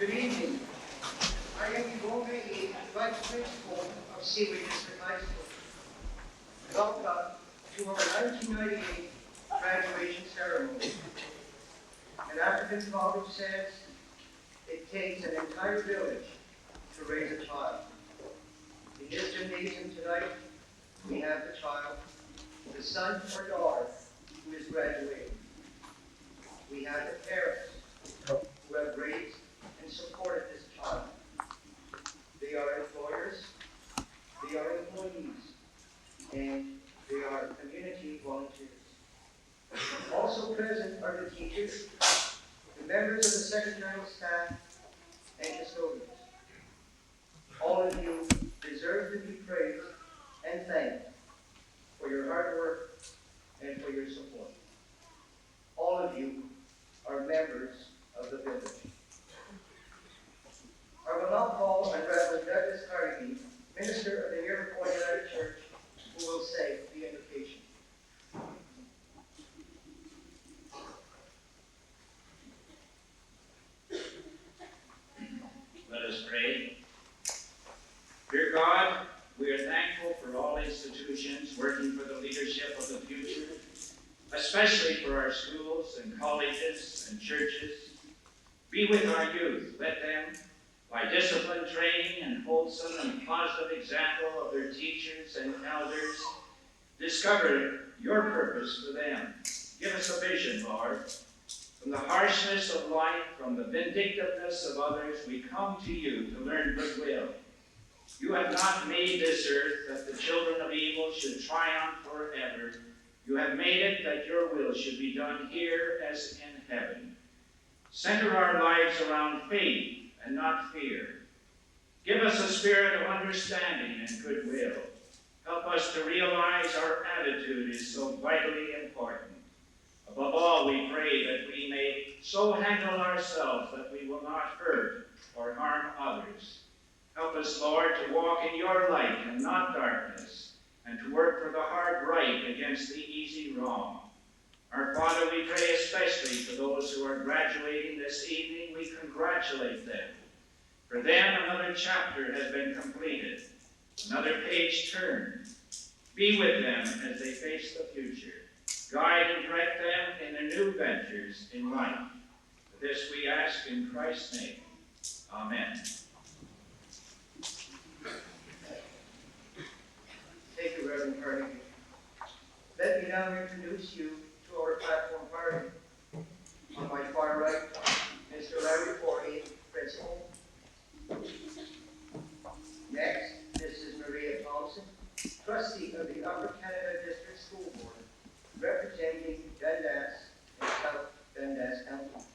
Good evening. I am Iroquois, Vice Principal of Seaway District High School. Welcome to our 1998 graduation ceremony. An African proverb says, it takes an entire village to raise a child. In this gymnasium tonight, we have the child, the son or daughter who is graduating. We have the parents who have raised and supported this child. They are employers, they are employees, and they are community volunteers. Also present are the teachers, the members of the secretarial staff, and custodians. All of you deserve to be praised and thanked for your hard work and for your support. All of you are members of the village. I will now call on Reverend Douglas Carnegie, minister of the Iroquois United Church, who will say the invocation. Let us pray. Dear God, we are thankful for all institutions working for the leadership of the future, especially for our schools and colleges and churches. Be with our youth. Let them, by disciplined training and wholesome and positive example of their teachers and elders, discover your purpose for them. Give us a vision, Lord. From the harshness of life, from the vindictiveness of others, we come to you to learn goodwill. You have not made this earth that the children of evil should triumph forever. You have made it that your will should be done here as in heaven. Center our lives around faith and not fear. Give us a spirit of understanding and goodwill. Help us to realize our attitude is so vitally important. Above all, we pray that we may so handle ourselves that we will not hurt or harm others. Help us, Lord, to walk in your light and not darkness, and to work for the hard right against the easy wrong. Our Father, we pray especially for those who are graduating this evening. We congratulate them. For them, another chapter has been completed, another page turned. Be with them as they face the future. Guide and direct them in their new ventures in life. For this we ask in Christ's name. Amen. Thank you, Reverend Carnegie. Let me now introduce you to our platform party. On my far right, Mr. Larry Forney, Principal. Next, Mrs. Maria Thompson, Trustee of the Upper Canada District School Board, representing Dundas and South Dundas counties.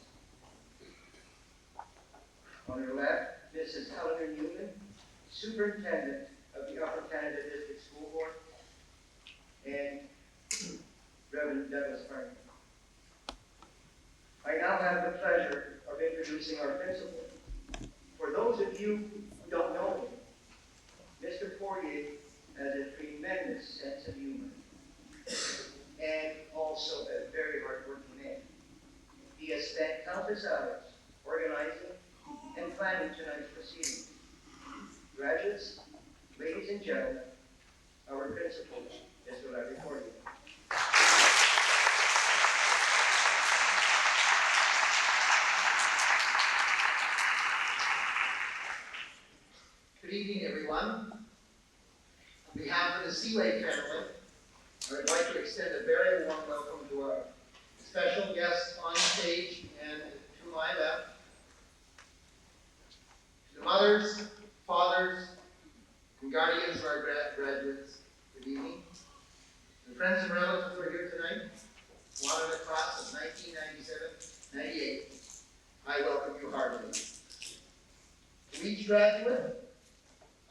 On her left, Mrs. Eleanor Newman, Superintendent of the Upper Canada District School Board, and Reverend Douglas Carnegie. I now have the pleasure of introducing our principal. For those of you who don't know him, Mr. Poirier has a tremendous sense of humor and also a very hard-working man. He has spent countless hours organizing and planning tonight's proceedings. Graduates, ladies and gentlemen, our principal, Mr. Larry Forney. Good evening, everyone. On behalf of the Seaway family, I would like to extend a very warm welcome to our special guests on stage and to my left, to the mothers, fathers, and guardians of our graduates. Good evening. To the friends and relatives who are here tonight, a lot of the class of 1997-98, I welcome you heartily. To each graduate,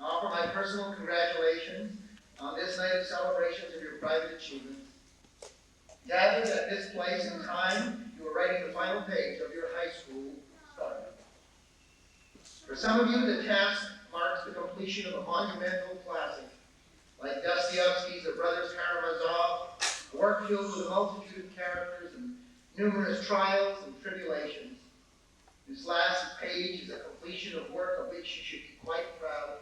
I offer my personal congratulations on this night of celebrations of your private achievements. Gathered at this place and time, you are writing the final page of your high school start. For some of you, the task marks the completion of a monumental classic, like Dostoevsky's The Brothers Karamazov, a work filled with a multitude of characters and numerous trials and tribulations. This last page is a completion of work of which you should be quite proud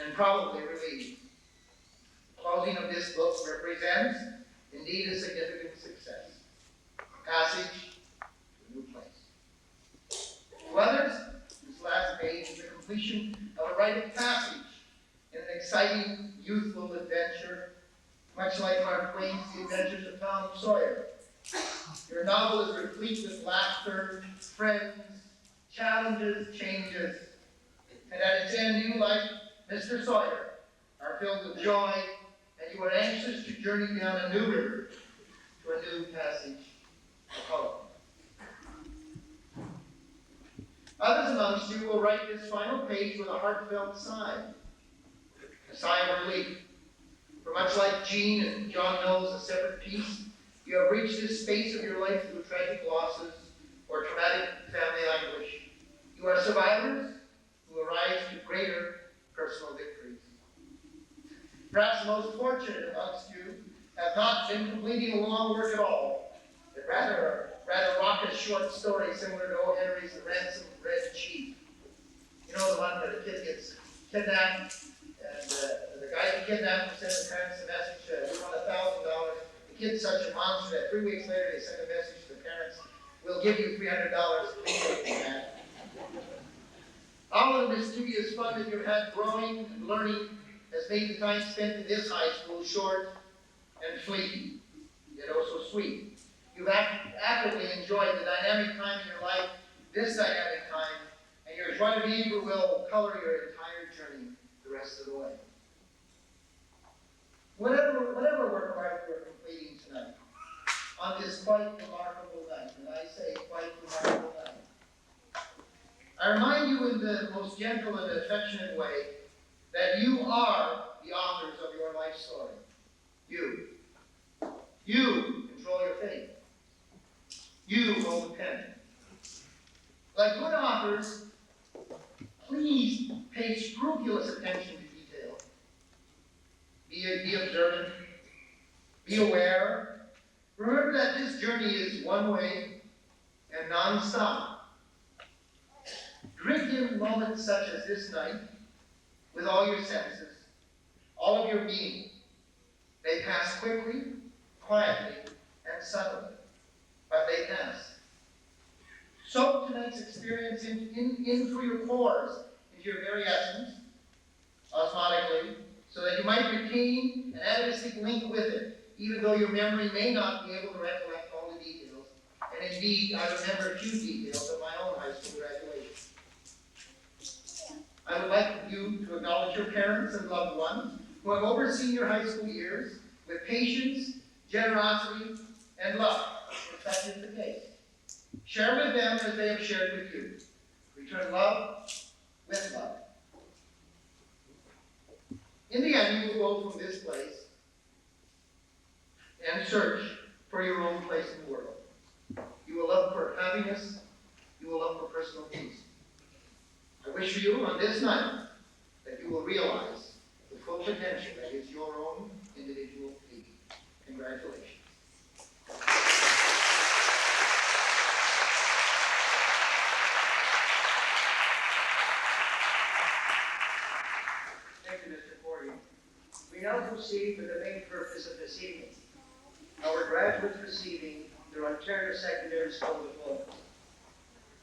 and probably relieved. The closing of this book represents indeed a significant success. Passage to a new place. To others, this last page is the completion of a rite of passage in an exciting youthful adventure, much like Mark Twain's The Adventures of Tom Sawyer. Your novel is replete with laughter, friends, challenges, changes, and at its end you, like Mr. Sawyer, are filled with joy, and you are anxious to journey down a new river to a new passage of hope. Others amongst you will write this final page with a heartfelt sigh, a sigh of relief. For much like Jean and John Knowles, A Separate Peace, you have reached this space of your life through tragic losses or traumatic family anguish. You are survivors who arise to greater personal victories. Perhaps the most fortunate amongst you have not been completing a long work at all, but rather a raucous short story similar to O. Henry's The Ransom of Red Chief. You know, the one where the kid gets kidnapped, and the guy who kidnapped him sends the parents a message, we want $1,000. The kid's such a monster that 3 weeks later they send a message to the parents, we'll give you $300 to pay that. All of the mischievous fun that you've had growing and learning has made the time spent in this high school short and fleeting, yet also sweet. You've actively enjoyed the dynamic time in your life, this dynamic time, and your joy de vivre will color your entire journey the rest of the way. Whatever work of art we're completing tonight, on this quite remarkable night, and I say quite remarkable night, I remind you in the most gentle and affectionate way that you are the authors of your life story. You. You control your fate. You hold the pen. Like good authors, please pay scrupulous attention to detail. Be observant. Be aware. Remember that this journey is one way and non-stop. Drink in moments such as this night with all your senses, all of your being. They pass quickly, quietly, and subtly, but they pass. Soak tonight's experience in through your pores, into your very essence, osmotically, so that you might retain an atavistic link with it, even though your memory may not be able to recollect all the details. And indeed, I remember few details of my own high school graduation. I would like you to acknowledge your parents and loved ones who have overseen your high school years with patience, generosity, and love, if that is the case. Share with them as they have shared with you. Return love with love. In the end, you will go from this place and search for your own place in the world. You will look for happiness. You will look for personal peace. I wish for you on this night that you will realize the full potential that is your own individual being. Congratulations. Thank you, Mr. Corey. We now proceed with the main purpose of this evening. Our graduates receiving their Ontario Secondary School diplomas.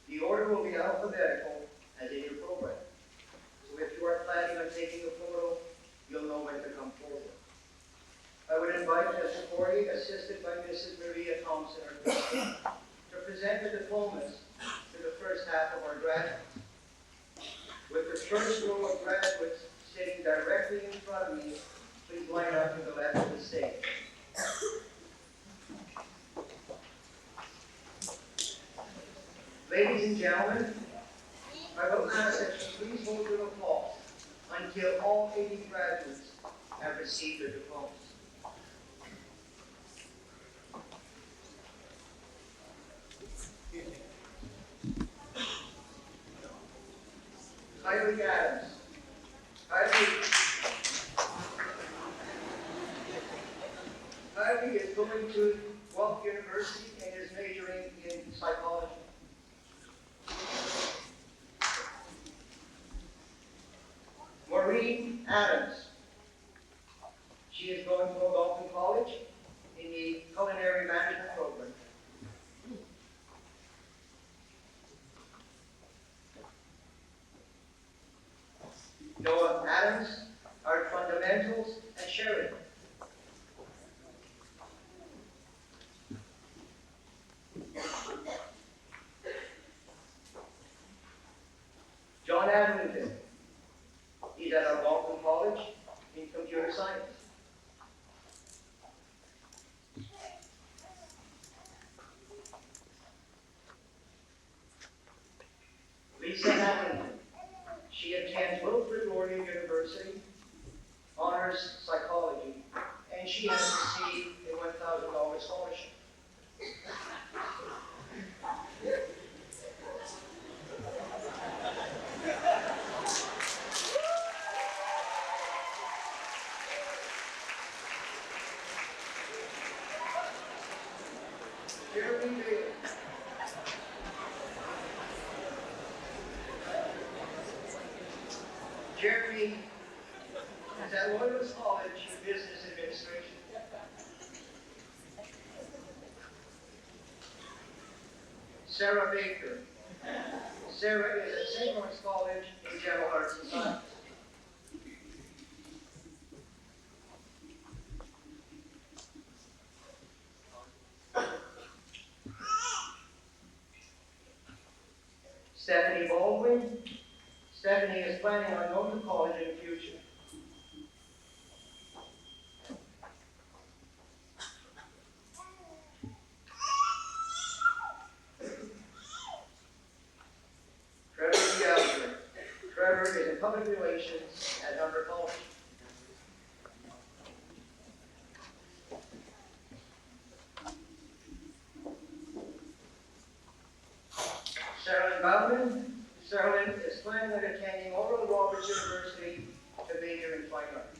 The order will be alphabetical as in your program. So if you are planning on taking a photo, you'll know when to come forward. I would invite Mr. Corey, assisted by Mrs. Maria Thompson, our principal, to present the diplomas to the first half of our graduates. With the first row of graduates sitting directly in front of me, please line up to the left of the stage. Ladies and gentlemen, I will ask that you please hold your applause until all 80 graduates have received their diplomas. Kylie Adams. Kylie is going to Guelph University and is majoring in psychology. Noah Adams, Art Fundamentals, and Sheridan. John Adlington, he's at Algonquin College in computer science. Lisa Hamilton, she attends Wilfrid Laurier University, honors psychology, and she has received a $1,000 scholarship. Jeremy Bailey. Jeremy is at Loyalist College in Business Administration. Sarah Baker. Sarah is at St. Lawrence College in General Arts and Science. Stephanie Baldwin. Stephanie is planning on going to college in the future. Trevor Gallagher. Trevor is in public relations at Humber College. Sherilyn Bowman. Sherilyn is planning on attending Oral Roberts University to major in fine arts.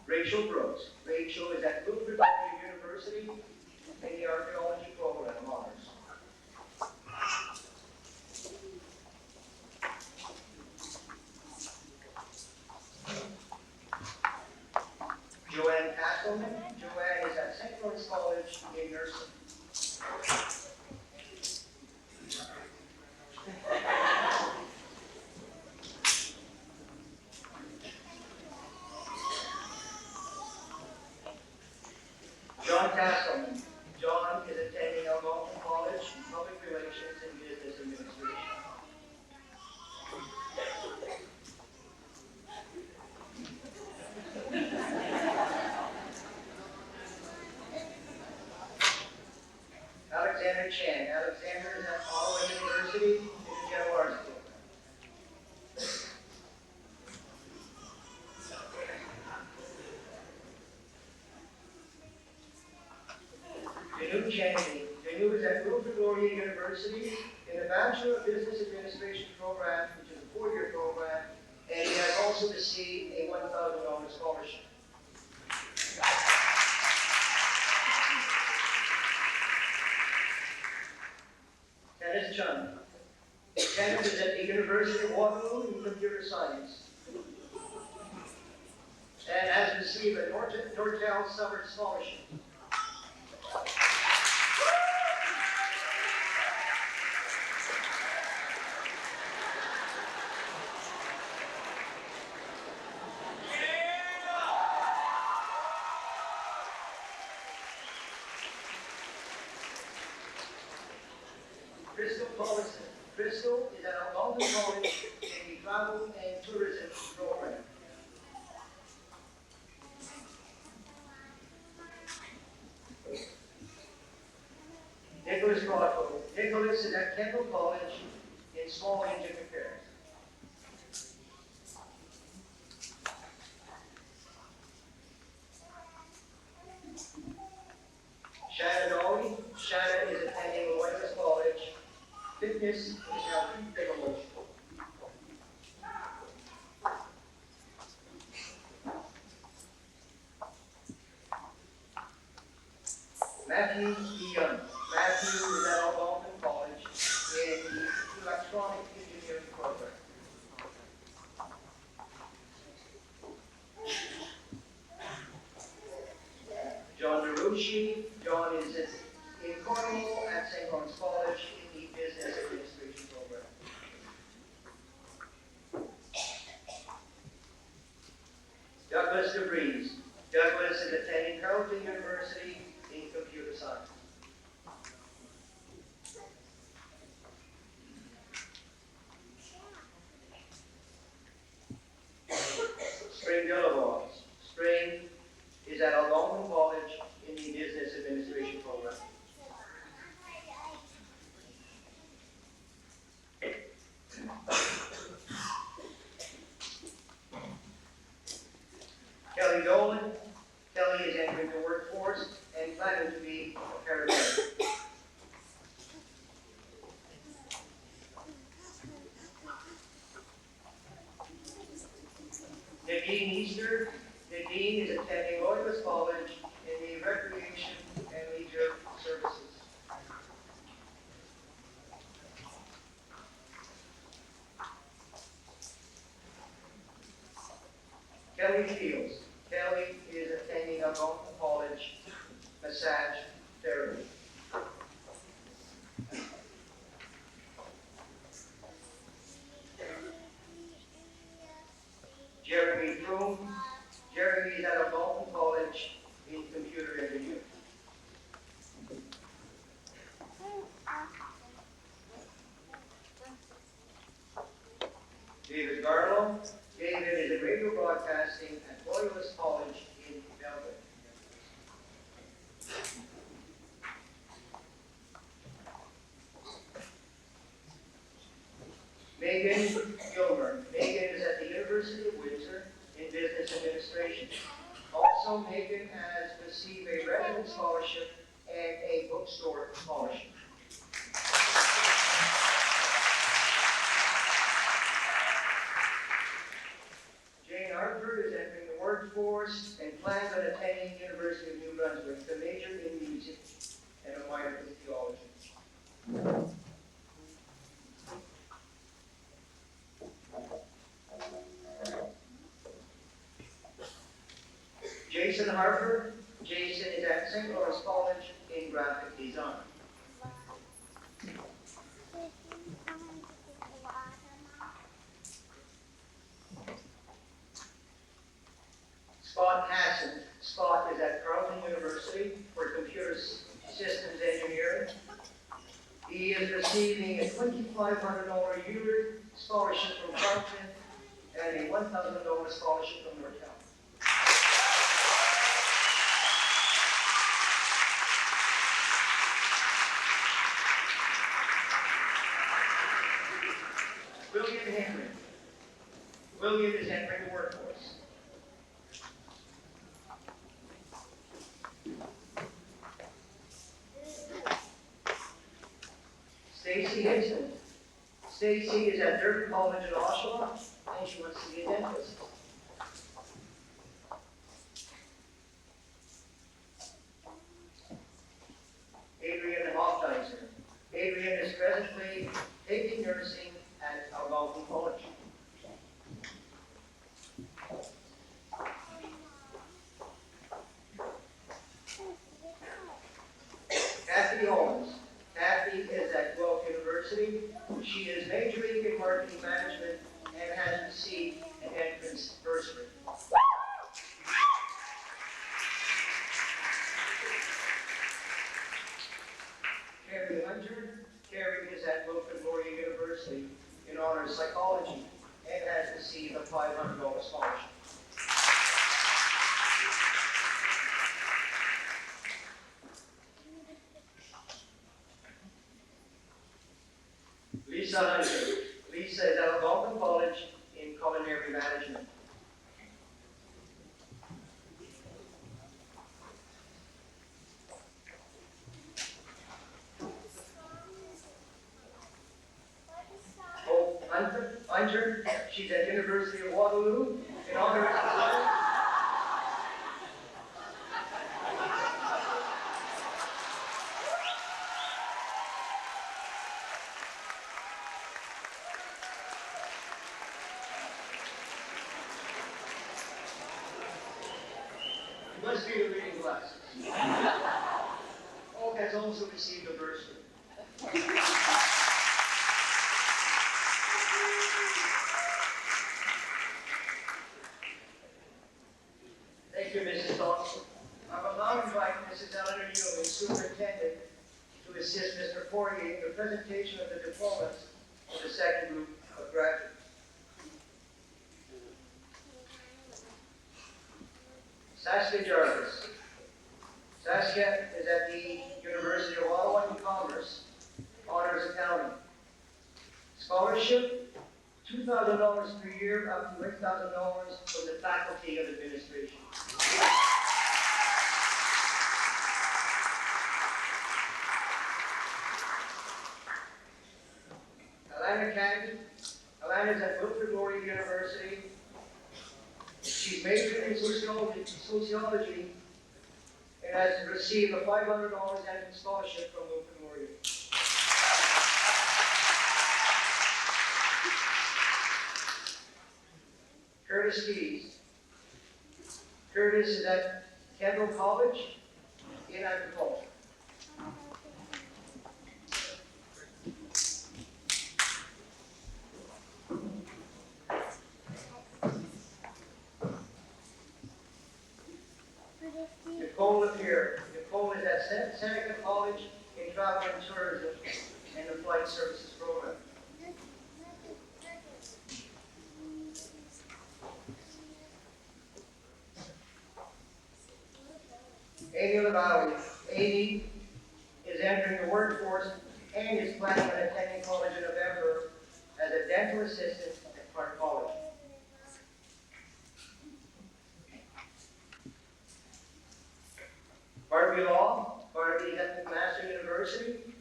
Rachel Brooks. Rachel is at Wilfrid Laurier University in the archaeology program honors. Joanne Castleman. Joanne is at St. Lawrence College in nursing. John Castleman. John is attending Algonquin College in Public Relations and Business Administration. Alexander Chan. Alexander is at Ottawa University in the General Arts program. Danu Chaney. Danu is at Wilfrid Laurier University in the Bachelor of Business Administration program, which is a 4-year program, and he has also received a $1,000 scholarship. Kenneth Chun. Kenneth is at the University of Waterloo in computer science and has received a Nortel Summer Scholarship. Crystal Paulson. Crystal is at Algonquin College in the Travel and Tourism program. Nicholas Godfrey. Nicholas is at Kendall College in Small Engine Repairs. Shannon Dolly. Shannon is attending Loyalist College. Fitness is now emotional. Matthew E. Young. Matthew is at Algonquin College in the electronic engineering program. John DeRucci. John is at Berkeley University in computer science. Spring Iroquois. Spring is at Algonquin College in the Business Administration program. Kelly Dolan. Kelly is entering the workforce and planning to be a paramedic. Nadine Easter. Nadine is attending Iroquois College in the Recreation and Leisure Services. Kelly Fields. Kelly is attending Algonquin College Massage Therapy. Jeremy Froome. Jeremy is at Algonquin College in computer engineering. David Garlow. David is in radio broadcasting at Loyalist College in Melbourne. Megan Gilmer. Megan is at the University of Windsor in Business Administration. Also, Megan has received a resident scholarship and a bookstore scholarship. Jane Hartford is entering the workforce and plans on attending University of New Brunswick, with a major in music and a minor in theology. Jason Harper. Jason is at St. Lawrence College in graphic design. Scott Hassan. Scott is at Carleton University for computer systems engineering. He is receiving a $2,500 year scholarship from Carleton and a $1,000 scholarship from North Carolina. William Henry. William is entering the workforce. Stacy Hickson. Stacy is at Durban College in Oshawa, and she wants to be a dentist. Adrian Hofdeiser. Adrian is presently taking nursing at Algonquin College. Kathy Holmes. Kathy is at Guelph University. She is majoring in marketing management and has received an entrance bursary. Carrie Hunter. Carrie is at Wilfrid Laurier University in honors psychology and has received a $500 scholarship. Lisa Hunter. Lisa is at Algonquin College in culinary management. Hope Hunter. She's at University of Waterloo in honors must be the reading glasses. Hope has also received a bursary. Thank you, Mrs. Thompson. I'm allowing Mrs. Eleanor Ewing, Superintendent, to assist Mr. Poirier in the presentation of the diplomas of the second group of graduates. Saskia Jarvis. Saskia is at the University of Ottawa in Commerce, Honors Accounting. Scholarship, $2,000 per year, up to $8,000 from the Faculty of Administration. Alana Kennedy. Alana is at Wilfrid Laurier University. She's majored in sociology and has received a $500 annual scholarship from Wilfrid Laurier. Curtis Keys. Curtis is at Kendall College in agriculture. Nicole Lapierre. Nicole is at Seneca College in Travel and Tourism and the Flight Services program. Amy Lavalle. Amy is entering the workforce and is planning on attending college in November as a dental assistant at Clark College. Barbie Law. Barbie is at McMaster University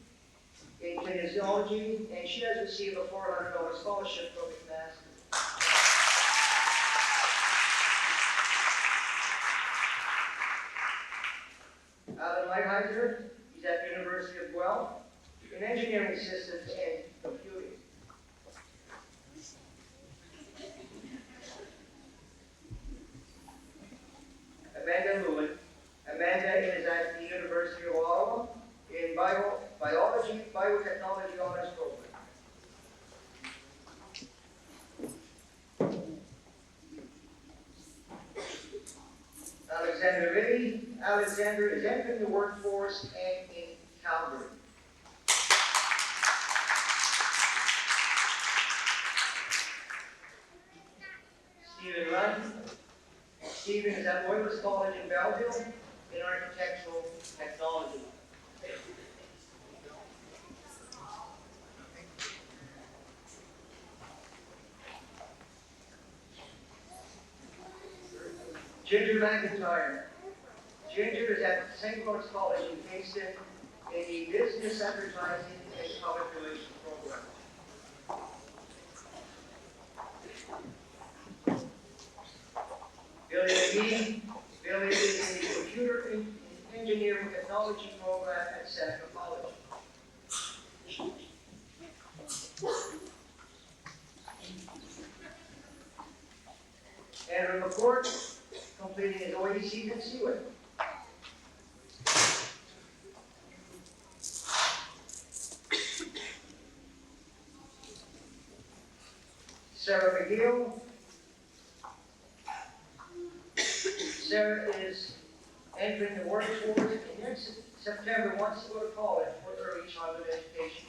in kinesiology, and she has received a $400 scholarship from McMaster. Alan Lighthizer, he's at the University of Guelph in engineering systems and computing. Amanda Lewin. Amanda is at the University of Ottawa in biology, biotechnology honors program. Alexander Liddy. Alexander is entering the workforce and in Calgary. Stephen Lund. Stephen is at Loyalist College in Belleville in architectural technology. Ginger McIntyre. Ginger is at St. Lawrence College in Kingston in the Business Advertising and Public Relations program. Billy McGee. Billy is in the Computer Engineering Technology program at Seneca College. Andrew McCourt, completing his OEC at Seaway. Sarah McGill. Sarah is entering the workforce in next September, wants to go to college for early childhood education.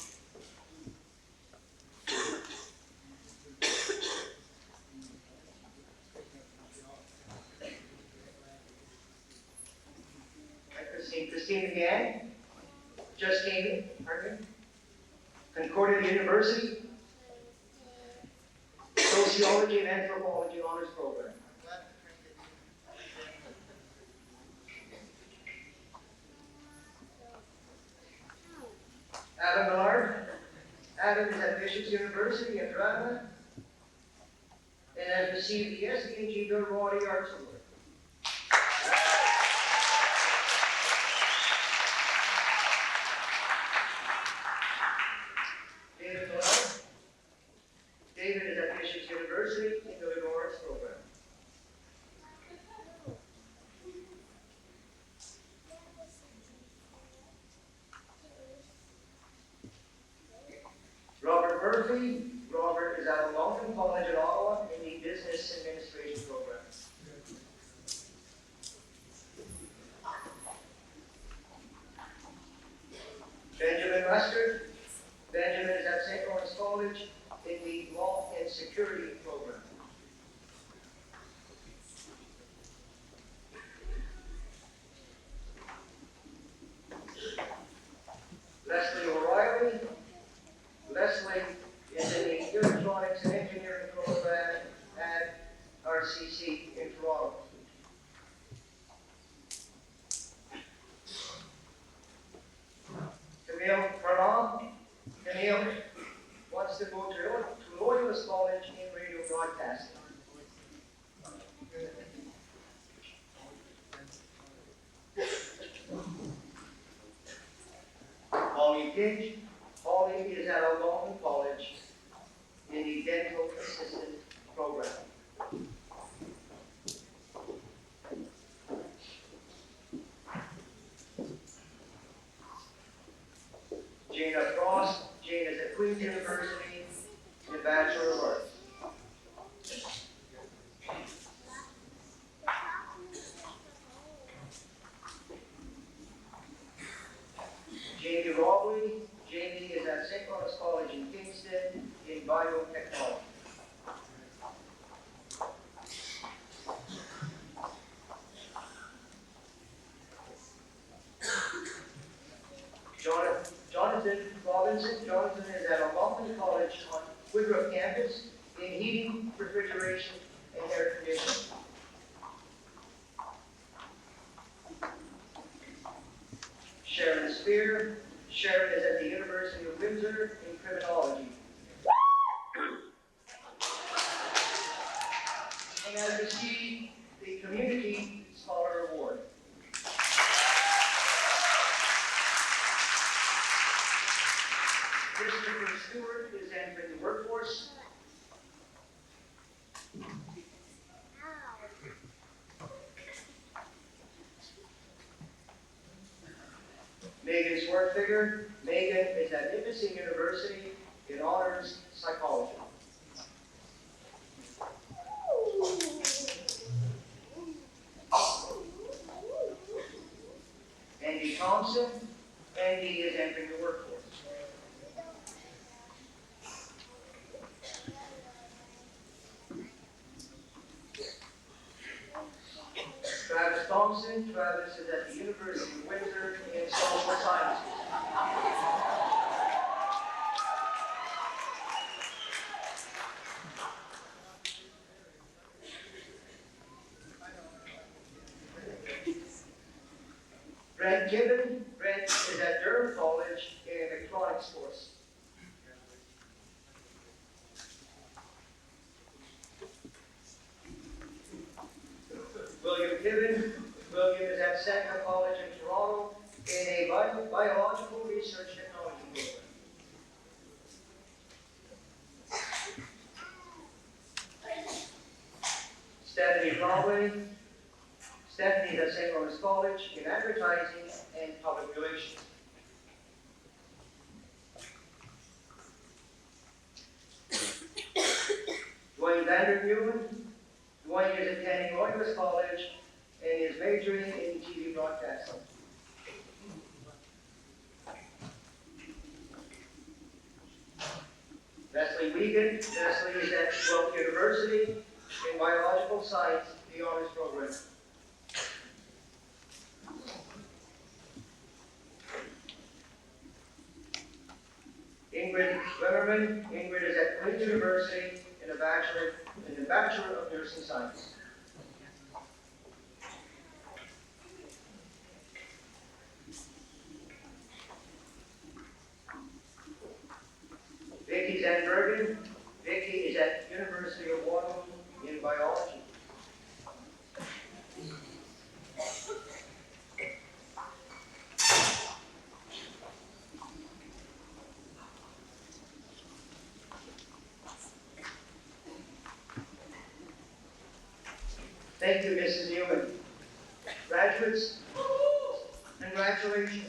Christine again, just came in, pardon me. Concordia University, Sociology and Anthropology honors program. Adam Millard. Adam is at Bishop's University in Drama and has received the SDNG Milwaukee Arts Award. David Millard. David is at Bishop's University in the Liberal Arts program. Robert Murphy. Robert is at Algonquin College in Ottawa in the Business Administration program. RCC in Toronto. Camille Pradon. Camille wants to go to Loyalist College in radio broadcasting. Holly Gage. Holly is at Algonquin College in the dental assistant program. Jana Frost. Jane is at Queen's University in the Bachelor of Arts. Jamie Robley. Jamie is at St. Lawrence College in Kingston in biotechnology. Jonathan Robinson. Jonathan is at Algonquin College on Woodruff campus in heating, refrigeration, and air conditioning. Sharon Spear. Sharon is at the University of Windsor in criminology. And has received the Community Scholar Award. Christopher Stewart is entering the workforce. Megan Swartfigger. Megan is at Nipissing University in honors psychology. Andy Thompson. Andy is entering the workforce. Travis Thompson. Travis is at the University of Windsor in social sciences. Brent Gibbon. Brent is at Durham College in electronics course. William Gibbon. William is at Seneca College in Toronto in a biological research technology program. Stephanie Conway. Stephanie is at St. Lawrence College in advertising and public relations. Dwayne Vandermeulen. Dwayne is attending Loyalist College and is majoring in TV broadcasting. Leslie Wiegand. Leslie is at Guelph University in biological science, the honors program. Ingrid Wimmerman. Ingrid is at Queen's University in the Bachelor of Nursing Science. Vicky Zandbergen. Vicky is at University of Waterloo in biology. Thank you, Mrs. Newman. Graduates, congratulations.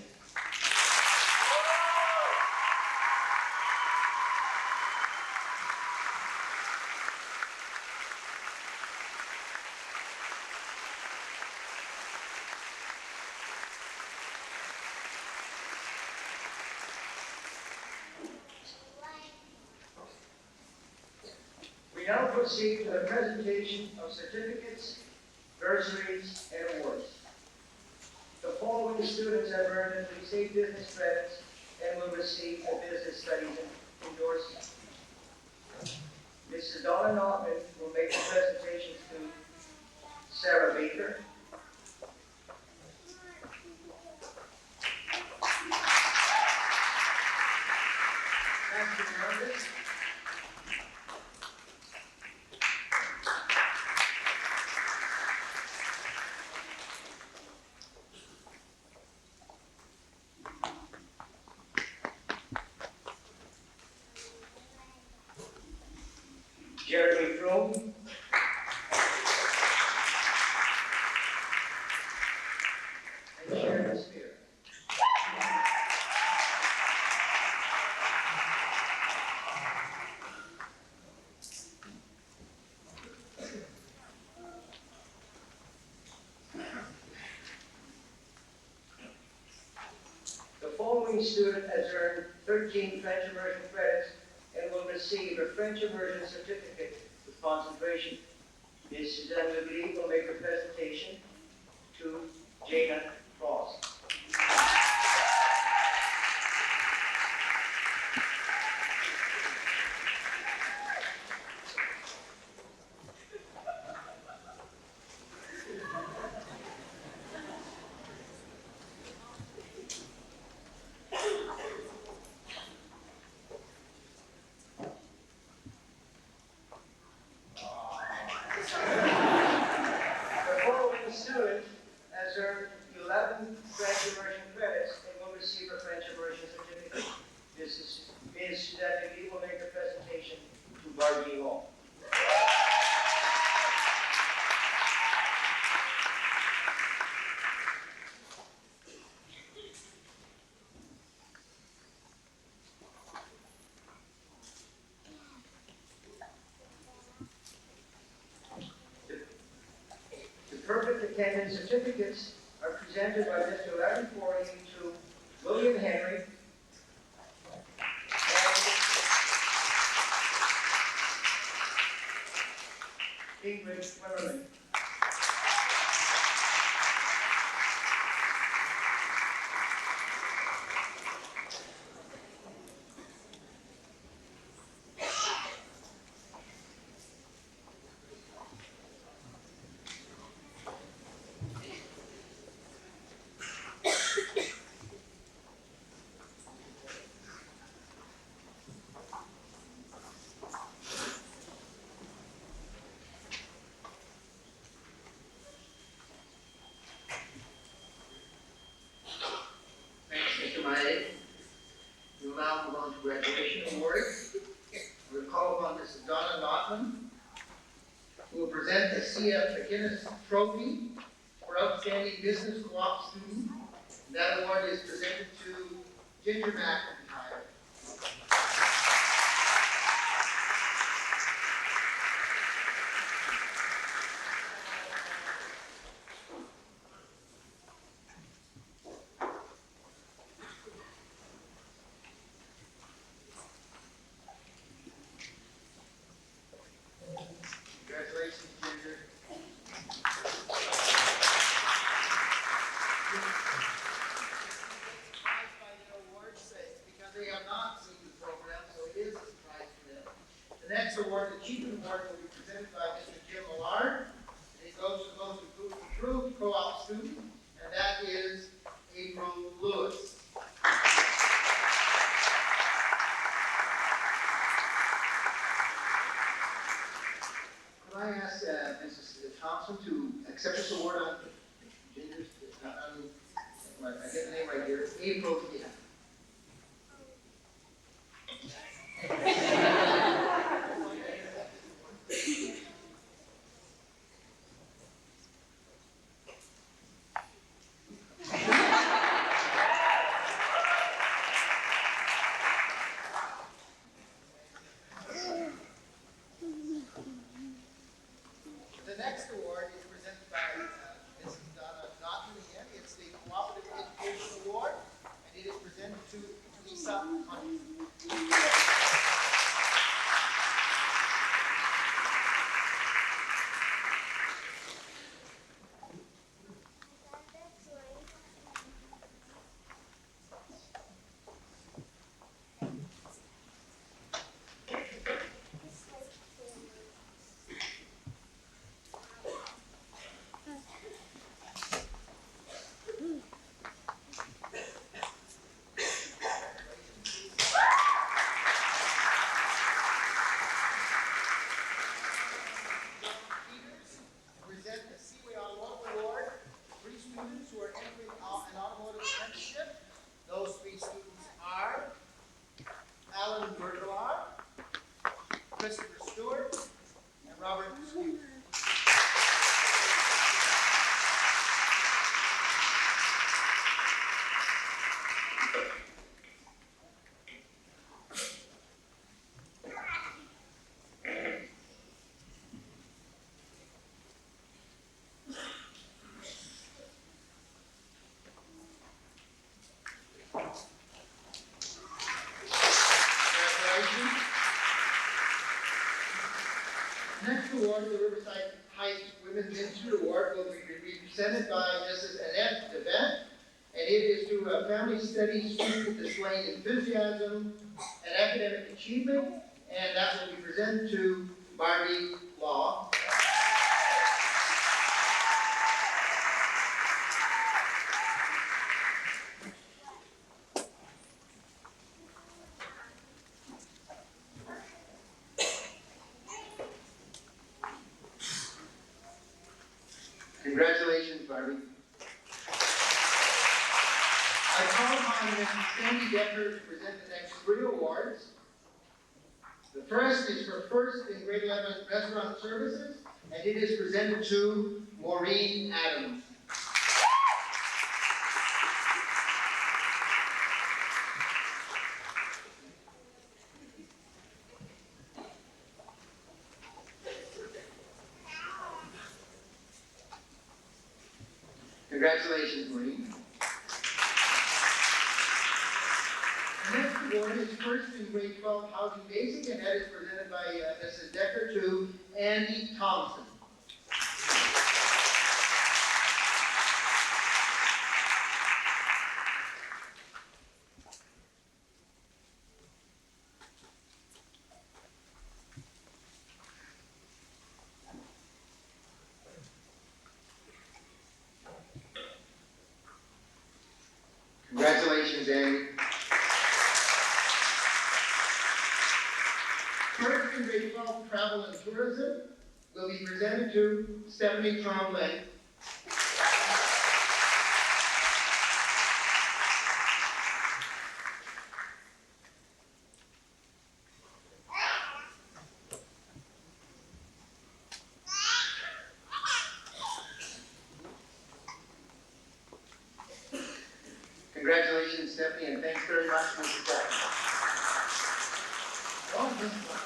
We now proceed to the presentation of certificates, bursaries, and awards. The following students have earned at least 8 business credits and will receive a business studies endorsement. Mrs. Donna Notman will make the presentation to Jeremy Froome, and Sharon Spear. The following student has earned 13 French immersion credits and will receive a French immersion certificate with concentration. Ms. Suzanne Legris will make her presentation to Jana Frost. The following student has earned 11 French immersion credits and will receive a French immersion certificate. Ms. Suzanne Legris will make her presentation to Barbie Hall. The perfect attendance certificates are presented by Mr. Larry Forey to William Henry and Ingrid Wimmerman. Thanks, Mr. Maye. We will now move on to graduation awards. We will call upon Mrs. Donna Notman, who will present the C.F. McInnes Trophy for Outstanding Business Co-op Student. And that award is presented to Ginger McIntyre. Congratulations, Ginger. Surprised by their awards, because they have not seen the program, so it is a surprise for them. The next award, the Achievement Award, will be presented by Mr. Jim Millard. And it goes to the most improved co-op student, and that is April Lewis. Could I ask Mrs. Thompson to accept this award on Ginger's, I get the name right here, April, yeah. The next award is presented by Mrs. Donna Notman again. It's the Cooperative Education Award, and it is presented to Lisa Hunt. award, the Riverside Heights Women's Institute Award, will be presented by Mrs. Annette DeVette, and it is to a family studies student displaying enthusiasm and academic achievement, and that will be presented to Barbie Law. Congratulations, Barbie. I call upon Mrs. Sandy Decker to present the next 3 awards. The first is for first in grade 11 restaurant services, and it is presented to Maureen Adams. Congratulations, Maureen. The next award is first in grade 12 housing basic, and that is presented by Mrs. Decker to Andy Thompson. Congratulations, Andy. First in grade 12 travel and tourism will be presented to Stephanie Tremblay. Congratulations, Stephanie, and thanks very much, Mrs. Jackson. Oh, this one.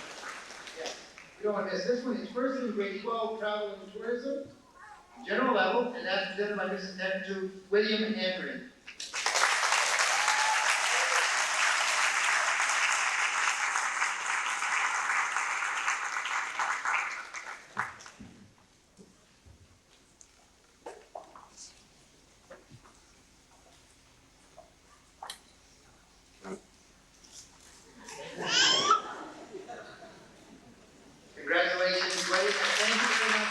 Yes, we don't want to miss this one. It's first in grade 12 travel and tourism, general level, and that's presented by Mrs. Decker to William Henry. Congratulations, William, and thank you very much.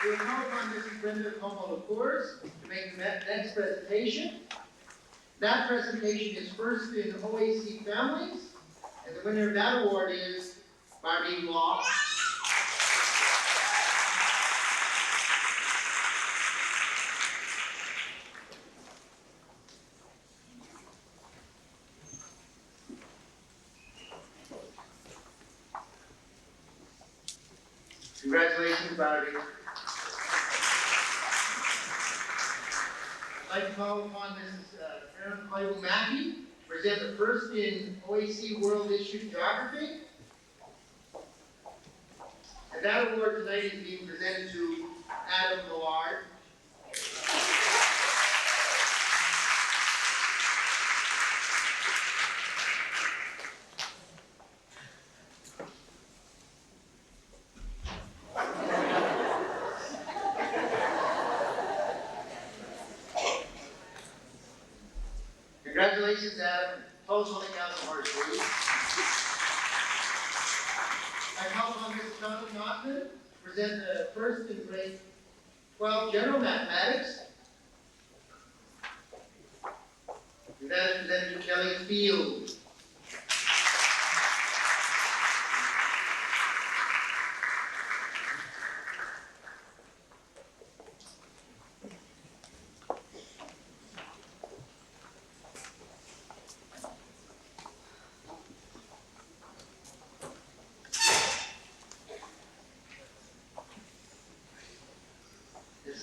We will call upon Mrs. Brenda Como-LaCours to make the next presentation. That presentation is first in OAC Families, and the winner of that award is Barbie Law. Congratulations, Barbie. I'd like to call upon Mrs. Karen Clayton Mackey to present the first in OAC World Issue Geography. And that award tonight is being presented to Adam Millard. Congratulations, Adam. Opposed, holding down the horse, please. I call upon Mrs. Jonathan Notman to present the first in grade 12 general mathematics. And that is presented to Kelly Field.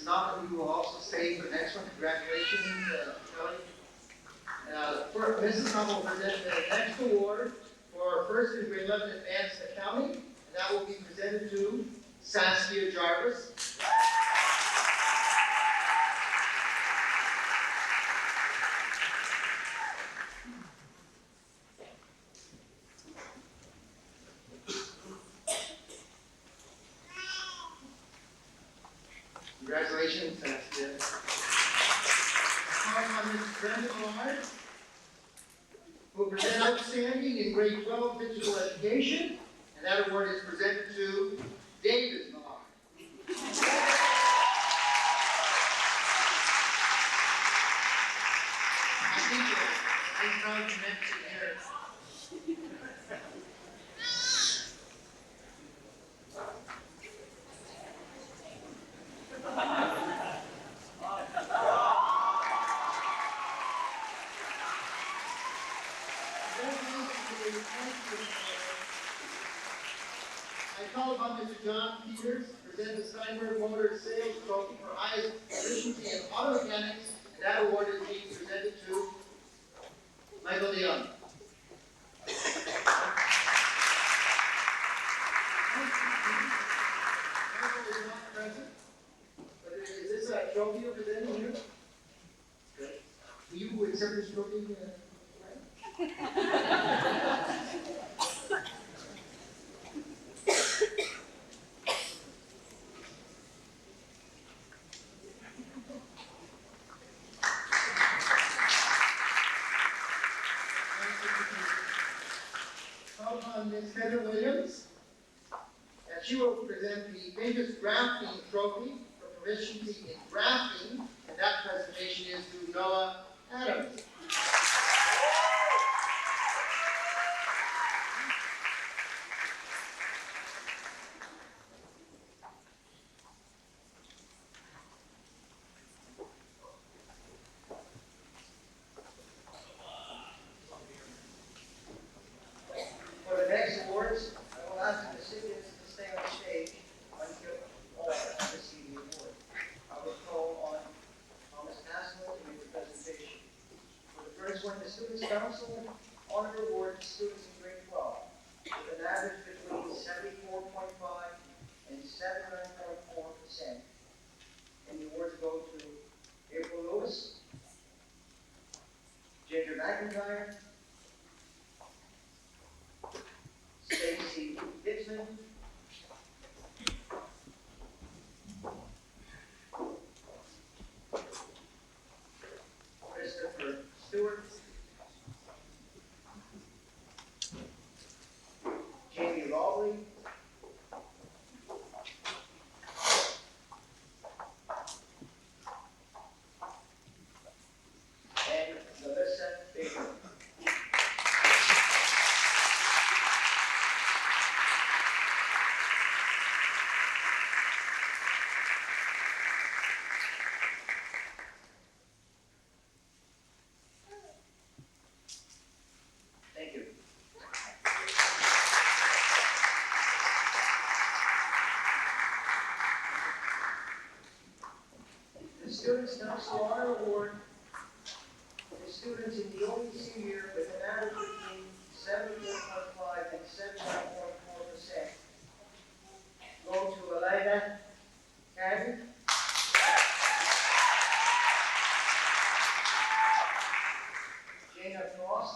Not, we will also stay for the next one. Congratulations, Kelly. Mrs. Hummel will present the next award for first in grade 11 advanced accounting, and that will be presented to Saskia Jarvis. Congratulations. That's it. Call on Mrs. Brenda Millard, who will present outstanding in grade 12 physical education, and that award is presented to David Millard. I think I'm proud to mention here. I call upon Mr. John Peters to present the Steinberg Motors Sales Trophy for highest efficiency in auto mechanics, and that award is being presented to Michael DeYoung. Michael is not present, but is this a trophy you're presenting here? Good. Will you accept this trophy? Call upon Ms. Heather Williams, and she will present the famous grafting trophy for proficiency in grafting, and that presentation is to Noah Adams. For the next awards, I will ask the recipients to stay on stage until all have received the award. I will call on Thomas Haslett to make the presentation. For the first one, the Students' Council Honor Award to students in grade 12 with an average between 74.5 and 79.4%. And the awards go to April Lewis, Ginger McIntyre, Stacy Dixon, Christopher Stewart, Jamie Lawley, and Melissa Baker. Thank you. The Students' Council Honor Award to students in the OEC year with an average between 74.5 and 79.4%. Go to Elena Caddy, Jana Frost,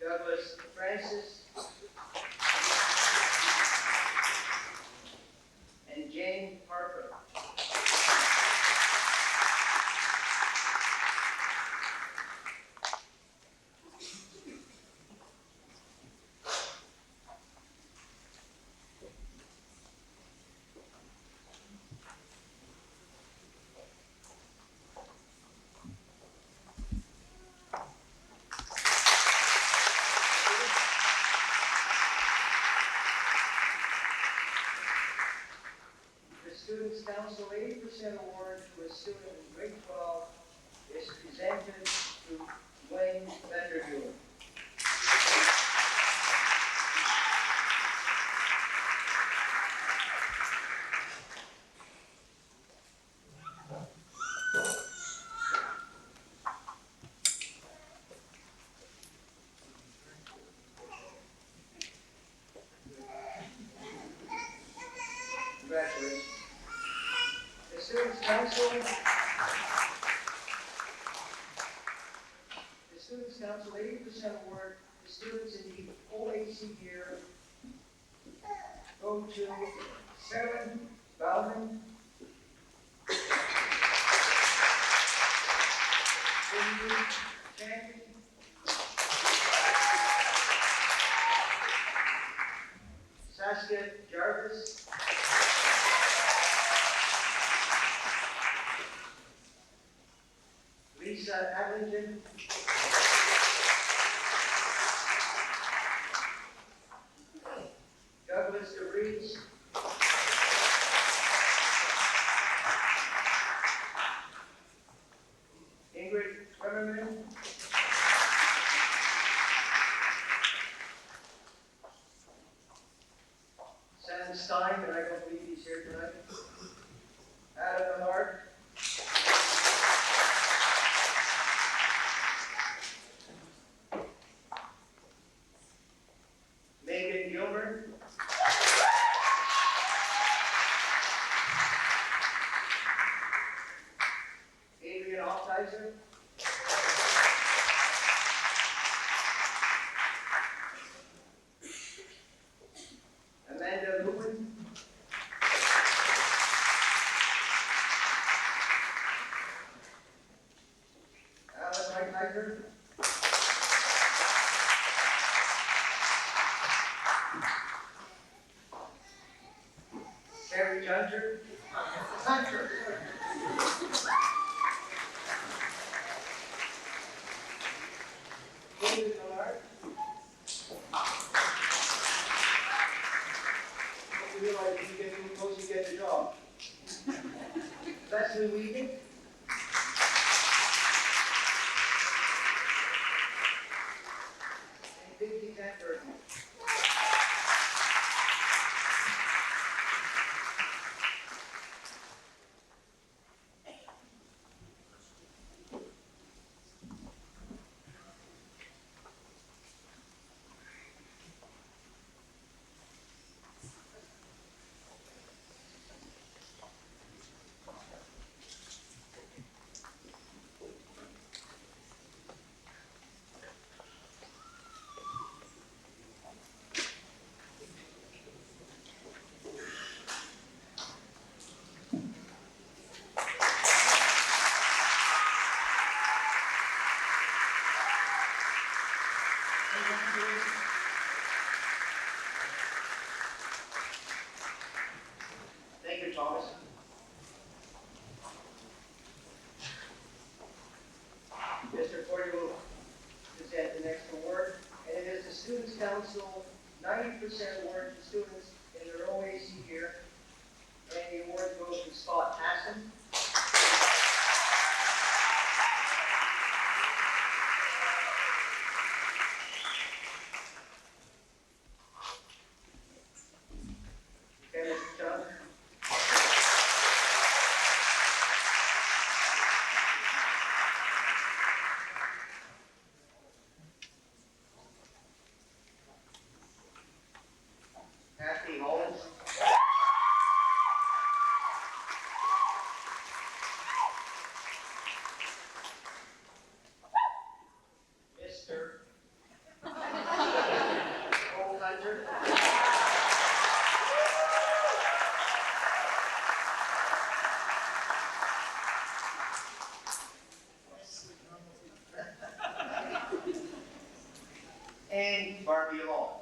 Douglas Francis, and Jane Harper. The Students' Council 80% award to a student in grade 12 is presented to Wayne Vanderburen. Congratulations. The Students' Council, the Students' Council 80% award to students in the OAC year go to Sarah Bowman. Cindy Champion. Saskia Jarvis. Lisa Adlington. Douglas DeVries. Ingrid Wimmerman. Sam Stein, and I don't believe he's here tonight. Adam Millard. Megan Gilbert. Adrian Altizer. Amanda Lewin. Alan Reitmeister. Terry Hunter. Hunter. David Millard. You realize if you get too close, you get the job. Leslie Weaving. And Vicky Thetford. Thank you, Thomas. Mr. Porter will present the next award, and it is the Students' Council 90% award to students in their OAC year, and the award goes to Scott Hassan. Okay, Mr. John. Kathy Holmes. Mr. Cole Hunter. And Barbie Long.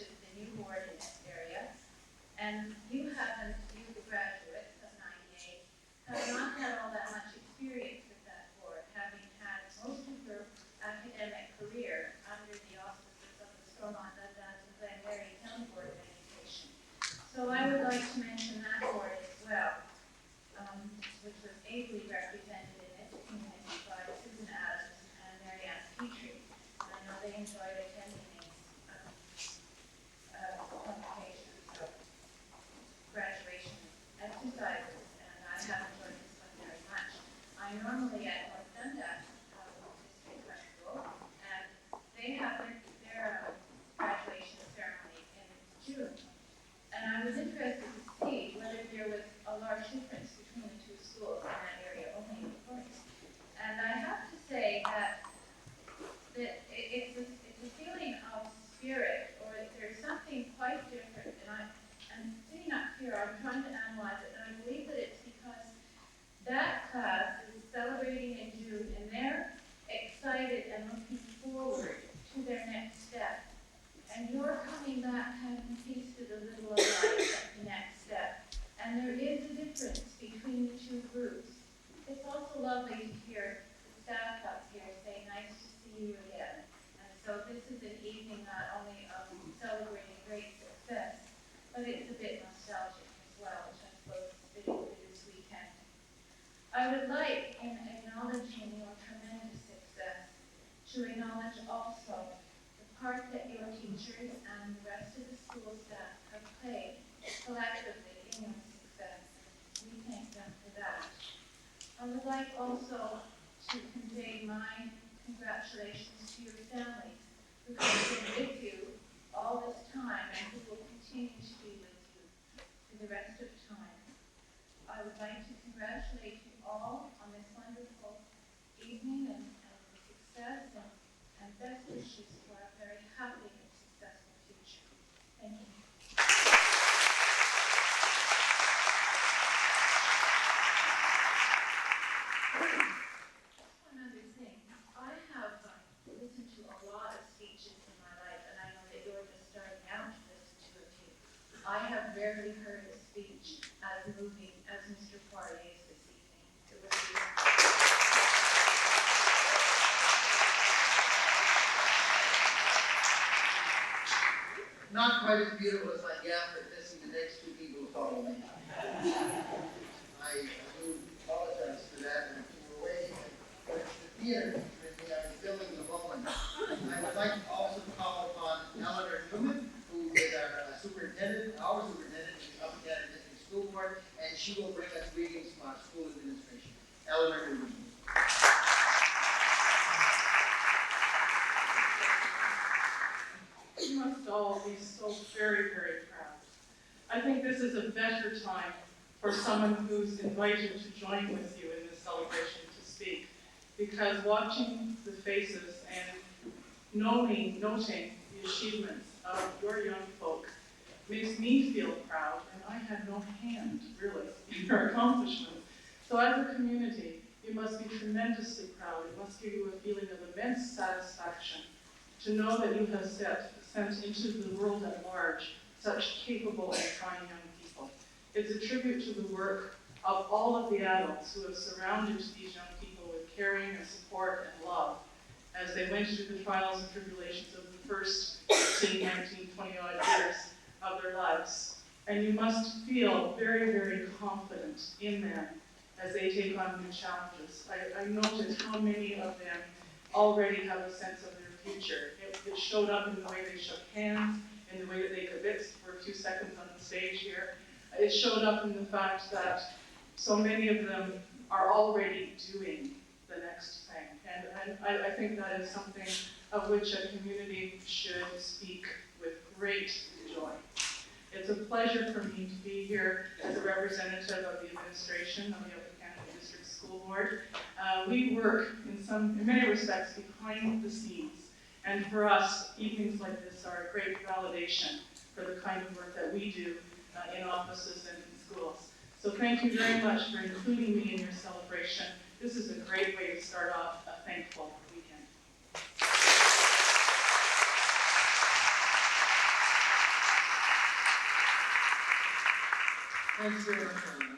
is the new board in this area, and you haven't, you the graduates of '98, have not had all that much experience with that board, having had most of your academic career under the auspices of the Stormont, Dundas, and Glengarry County Board of Education. So I would like to mention that board as well, which was ably represented in this community by Susan Adams and Mary Ann Petrie. And I know they enjoyed attending these convocations of graduation exercises, and I have enjoyed this one very much. I'm normally at North Dundas District High School, and they have their graduation ceremony in June. And I was interested to see whether there was a large difference between the two schools in that area, only in points. And I have to say that it's a feeling of spirit, or there's something quite different. And I'm sitting up here, I'm trying to analyze it, and I believe that it's because that class is celebrating in June, and they're excited and looking forward to their next step. And you're coming back having tasted a little of life at the next step. And there is a difference between the two groups. It's also lovely to hear the staff up here say, nice to see you again. And so this is an evening not only of celebrating great success, but it's a bit nostalgic as well, which I suppose is fitting for this weekend. I would like, in acknowledging your tremendous success, to acknowledge also part that your teachers and the rest of the school staff have played collectively in your success. We thank them for that. I would like also to convey my congratulations to your families who have been with you all this time and who will continue to be with you for the rest of time. I would like to congratulate you all on this wonderful evening and the success and best wishes for a very happy and successful future. Thank you. Just one other thing. I have listened to a lot of speeches in my life, and I know that you're just starting out to listen to a few. I have rarely heard a speech as moving as Mr. Poirier's this evening. It was beautiful. Not quite as beautiful as my gap at missing the next two people who follow me. I do apologize for that, and if you were waiting for the theater with me, I was filming the moment. I would like to also call upon Eleanor Newman, who is our superintendent, our superintendent in the Upper Canada District School Board, and she will bring us greetings from our school administration. Eleanor Newman. You must all be so very, very proud. I think this is a better time for someone who's invited to join with you in this celebration to speak, because watching the faces and noting the achievements of your young folk makes me feel proud, and I had no hand, really, in your accomplishments. So as a community, you must be tremendously proud. It must give you a feeling of immense satisfaction to know that you have sent into the world at large such capable and trying young people. It's a tribute to the work of all of the adults who have surrounded these young people with caring and support and love as they went through the trials and tribulations of the first 18, 19, 20-odd years of their lives. And you must feel very, very confident in them as they take on new challenges. I noted how many of them already have a sense of their future. It showed up in the way they shook hands, in the way that they convinced for a few seconds on the stage here. It showed up in the fact that so many of them are already doing the next thing. And I think that is something of which a community should speak with great joy. It's a pleasure for me to be here as a representative of the administration of the Upper Canada District School Board. We work in many respects behind the scenes. And for us, evenings like this are a great validation for the kind of work that we do in offices and in schools. So thank you very much for including me in your celebration. This is a great way to start off a thankful weekend. Thanks very much, Anna.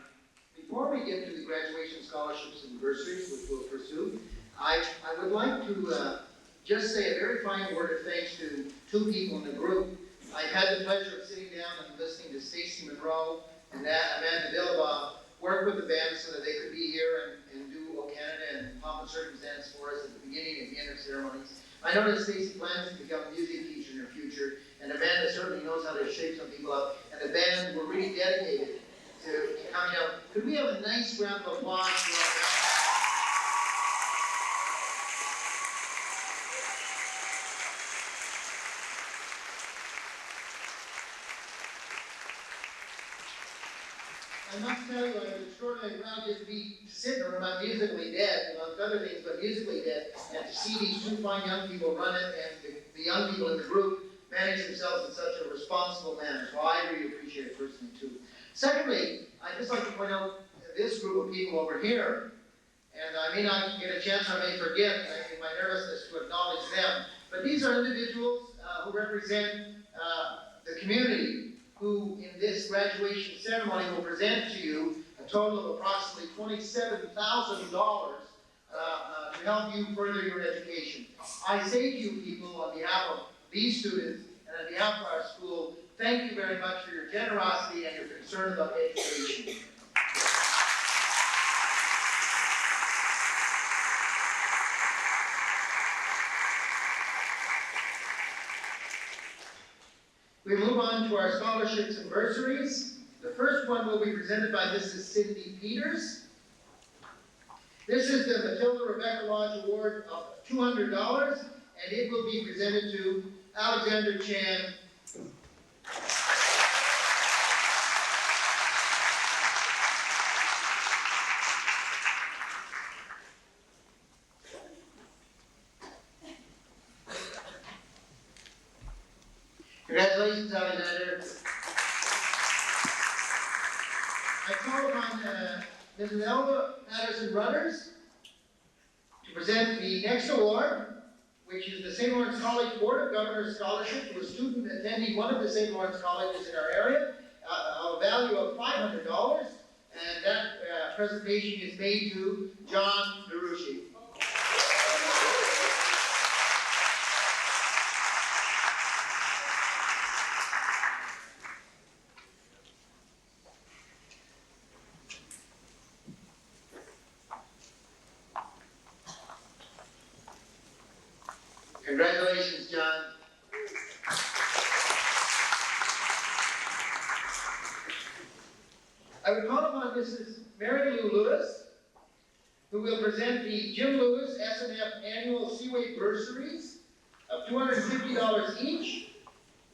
Before we get to the graduation scholarships and bursaries, which we'll pursue, I would like to just say a very fine word of thanks to two people in the group. I've had the pleasure of sitting down and listening to Stacy Monroe and Amanda Dillabaugh work with the band so that they could be here and do O Canada and Pomp and Circumstance for us at the beginning and the end of ceremonies. I know that Stacy plans to become a music teacher in her future, and Amanda certainly knows how to shape some people up, and the band were really dedicated to coming out. Could we have a nice round of applause for our band? I must tell you, I was extraordinarily proud just to be sitting around. I'm musically dead, amongst other things, but musically dead, and to see these two fine young people run it, and the young people in the group manage themselves in such a responsible manner. So I really appreciate it personally too. Secondly, I'd just like to point out this group of people over here, and I may not get a chance, I may forget in my nervousness to acknowledge them, but these are individuals who represent the community, who in this graduation ceremony will present to you a total of approximately $27,000 to help you further your education. I say to you people, on behalf of these students and on behalf of our school, thank you very much for your generosity and your concern about education. We move on to our scholarships and bursaries. The first one will be presented by Mrs. Cindy Peters. This is the Matilda Rebecca Lodge Award of $200, and it will be presented to Alexander Chan. Congratulations, Alexander. I call upon Mrs. Elva Patterson-Runners to present the next award, which is the St. Lawrence College Board of Governors Scholarship to a student attending one of the St. Lawrence colleges in our area, a value of $500, and that presentation is made to John DeRushi. Congratulations, John. I would call upon Mrs. Mary Lou Lewis, who will present the Jim Lewis S&F Annual Seaway Bursaries of $250 each.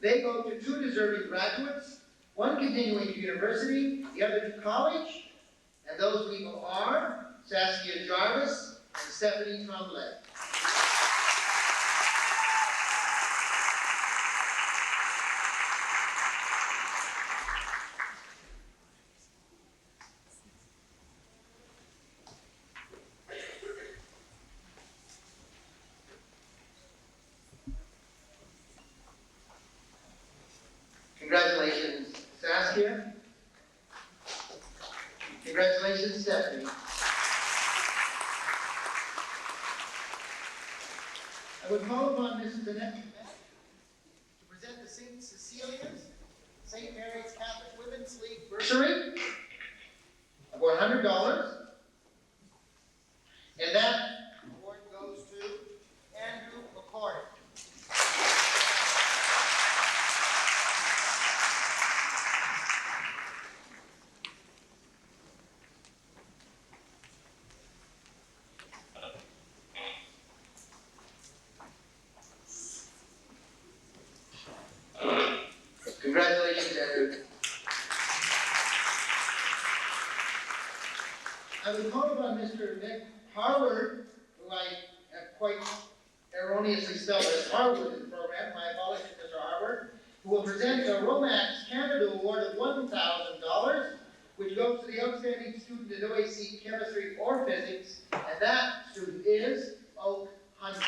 They go to two deserving graduates, one continuing to university, the other to college, and those people are Saskia Jarvis and Stephanie Tremblay. Congratulations, Saskia. Congratulations, Stephanie. I would call upon Mrs. Annette to present the St. Cecilia's St. Mary's Catholic Women's League bursary of $100. And that award goes to Andrew McCord. Congratulations, Andrew. I would call upon Mr. Nick Harward, who I have quite erroneously spelled as Harwood in the program. My apologies, Mr. Harward, who will present the Romax Canada Award of $1,000, which goes to the outstanding student in OAC Chemistry or Physics, and that student is Oak Hunter.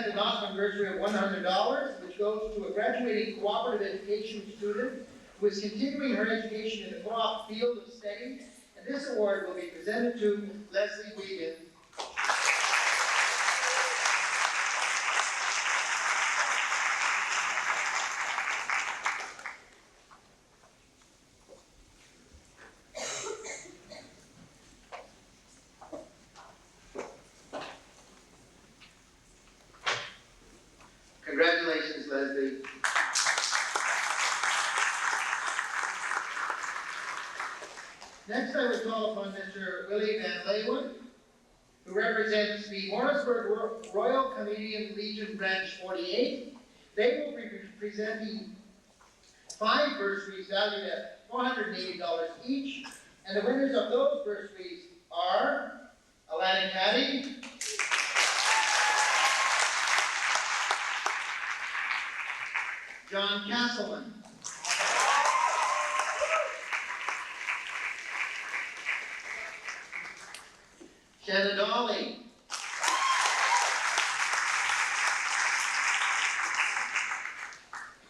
present an Osmond bursary of $100, which goes to a graduating cooperative education student who is continuing her education in the co-op field of study. And this award will be presented to Leslie Wiegand. Congratulations, Leslie. Next, I would call upon Mr. Willie Van Leeuwen, who represents the Morrisburg Royal Canadian Legion Branch 48. They will be presenting 5 bursaries valued at $480 each, and the winners of those bursaries are Alana Caddy, John Castleman, Shannon Dolly,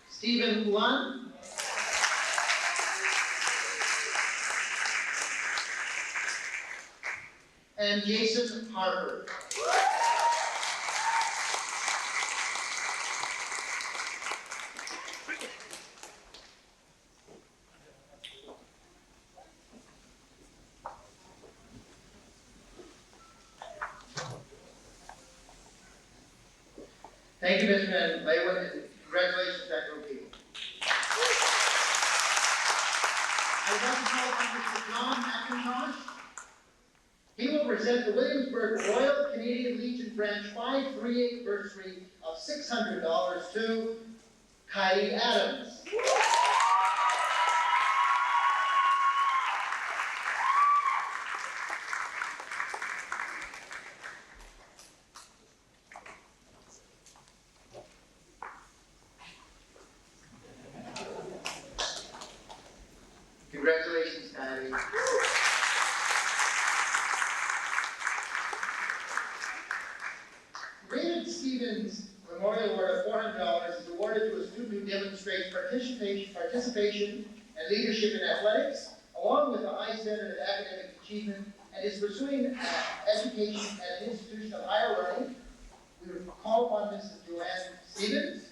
Stephen Lund, and Jason Harper. Thank you, Mr. Van Leeuwen, and congratulations to that group of people. I would like to call upon Mr. John McIntosh. He will present the Williamsburg Royal Canadian Legion Branch 538 bursary of $600 to Kylie Adams. Congratulations, Kylie. David Stevens Memorial Award of $400 is awarded to a student who demonstrates participation and leadership in athletics, along with a high standard of academic achievement, and is pursuing education at an institution of higher learning. We would call upon Mrs. Joanne Stevens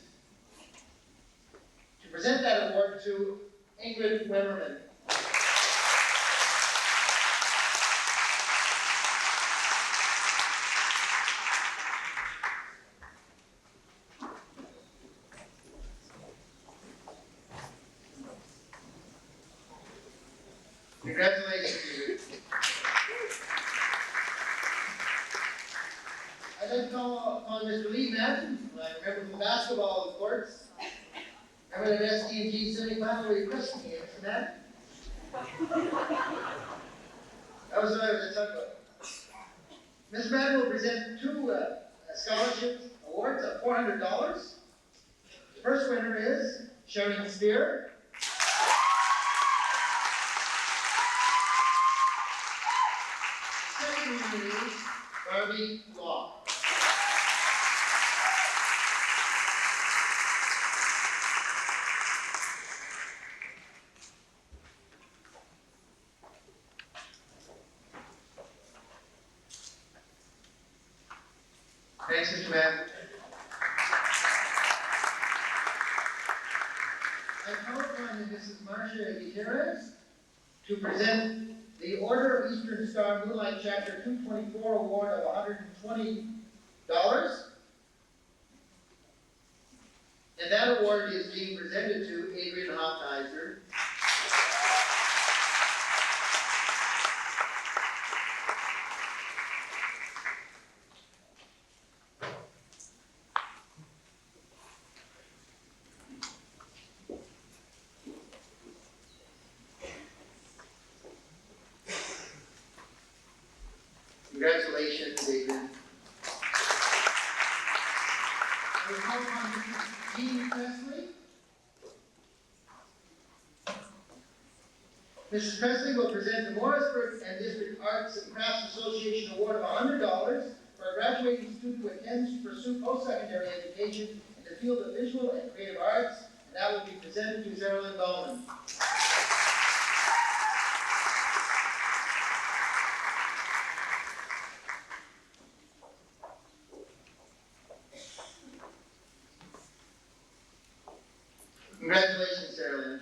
to present that award to Ingrid Wimmerman. Congratulations, Ingrid. I'd like to call upon Mr. Lee Madden, who I remember from basketball courts. Remember that SD&G semifinal where you crushed me, Mr. Madden? That was what I was talking about. Mr. Madden will present 2 scholarship awards of $400. The first winner is Sharon Spear. Second winner is Barbie Law. Thanks, Mr. Madden. I call upon Mrs. Marcia Gutierrez to present the Order of Eastern Star Moonlight Chapter 224 Award of $120. And that award is being presented to Adrian Hofheiser. Congratulations, David. I will call upon Mrs. Jean Presley. Mrs. Presley will present the Morrisburg and District Arts and Crafts Association Award of $100 for for a graduating student who intends to pursue post-secondary education in the field of visual and creative arts, and that will be presented to Sarah Lynn Bowman. Congratulations, Sarah Lynn.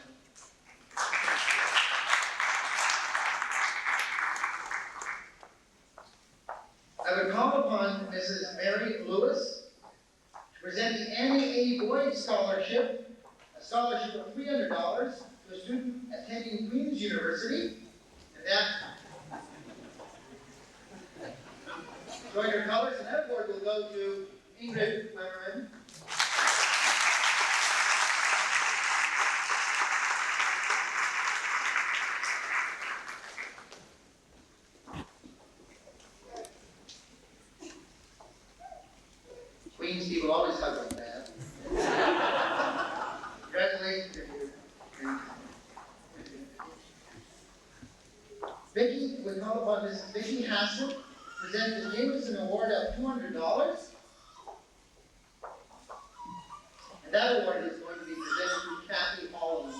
I would call upon Mrs. Mary Lewis to present the Annie A. Boyd Scholarship, a scholarship of $300 to a student attending Queen's University, and that join her colors, and that award will go to Ingrid Wemmerman. Queen's people always hug like that. Congratulations, Vicki, we call upon Mrs. Vicki Hassett, present the Jameson Award of $200. And that award is going to be presented to Kathy Holland.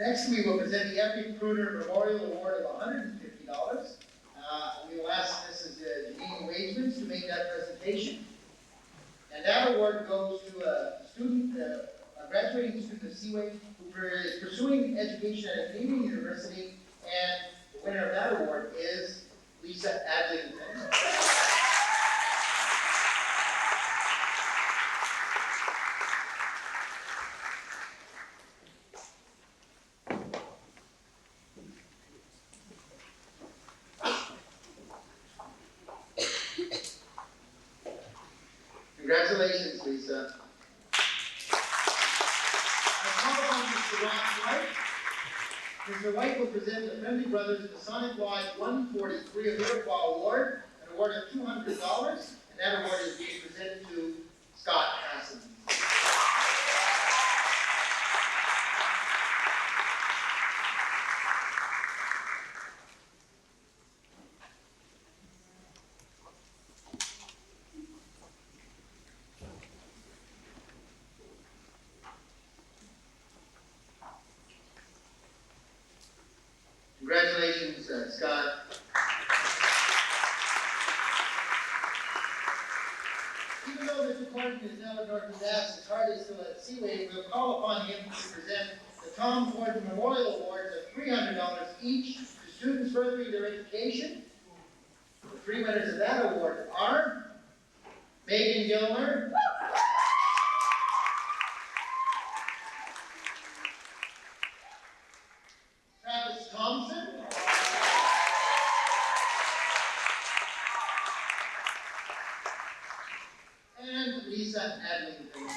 Next, we will present the Epic Pruner Memorial Award of $150. We will ask Mrs. Janine Wagemans to make that presentation. And that award goes to a student, a graduating student of Seaway, who is pursuing education at a Canadian university, and the winner of that award is Lisa Adlington. Congratulations, Lisa. I call upon Mr. Ross White. Mr. White will present the Friendly Brothers Masonic Lodge 143 of Iroquois Award, an award of $200, and that award is being presented to Scott Hassan. Congratulations, Scott. Even though Mr. Corton is now at North Dash, his heart is still at Seaway, we'll call upon him to present the Tom Corton Memorial Awards of $300 each to students furthering their education. The three winners of that award are Megan Gilmer, Travis Thompson, and Lisa Adlington.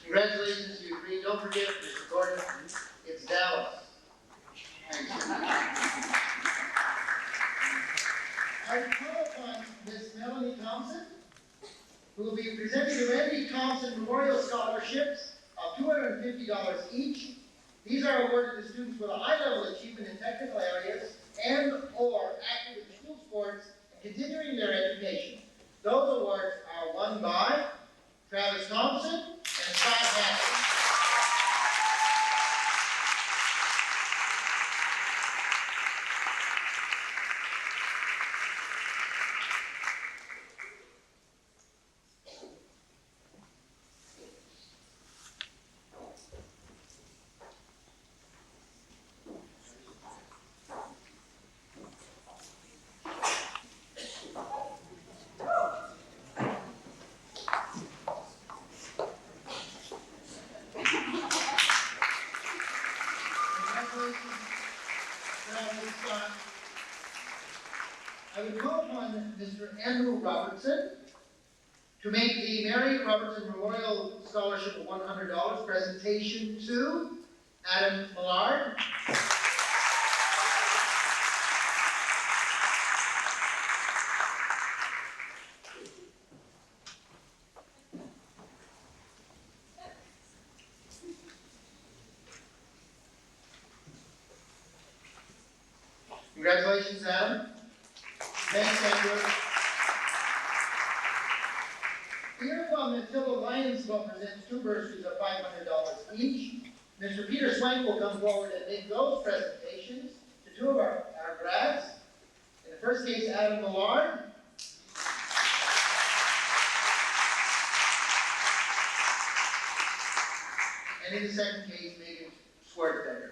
Congratulations, you three. Don't forget, Mr. Gordon, it's Dallas. Thank you. I call upon Miss Melanie Thompson, who will be presenting the Randy Thompson Memorial Scholarships of $250 each. These are awarded to students with a high level of achievement in technical areas and/or active in school sports and continuing their education. Those awards are won by Travis Thompson and Scott Hassan. we call upon Mr. Andrew Robertson to make the Mary Robertson Memorial Scholarship of $100 presentation to Adam Millard. Congratulations, Adam. Thanks, Andrew. The Iroquois Manitoba Lions Club presents 2 bursaries of $500 each. Mr. Peter Swank will come forward and make those presentations to 2 of our grads. In the first case, Adam Millard. And in the second case, Megan Schwartzbecker.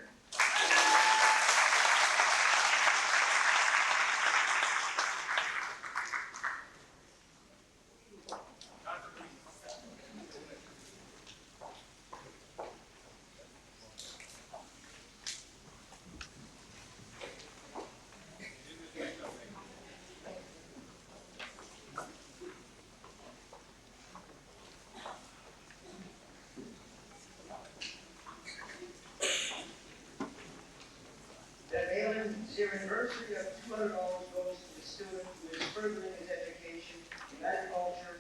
The anniversary of $200 goes to the student who is furthering his education in agriculture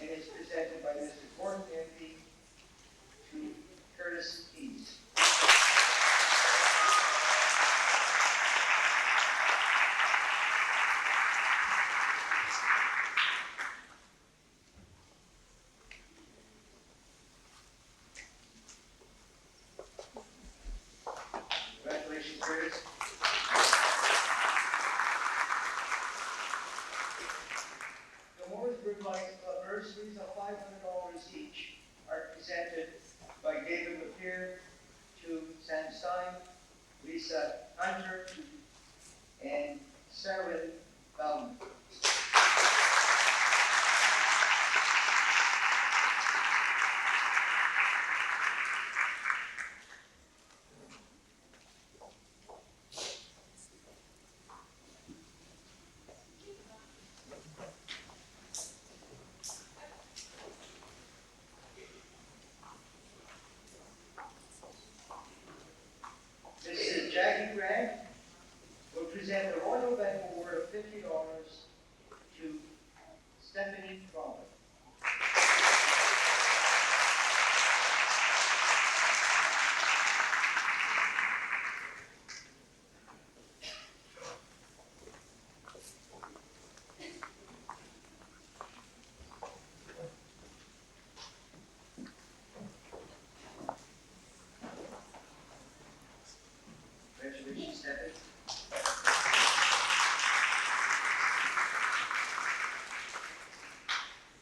and is presented by Mr. Gordon MP to Curtis Keys. Congratulations, Curtis. Bursaries of $500 each are presented by David Lapeer to Sam Stein, Lisa Hunter, and Sarah Bowman. Grad will present the Royal Bank Award of $50 to Stephanie Crowley. Congratulations, Stephanie.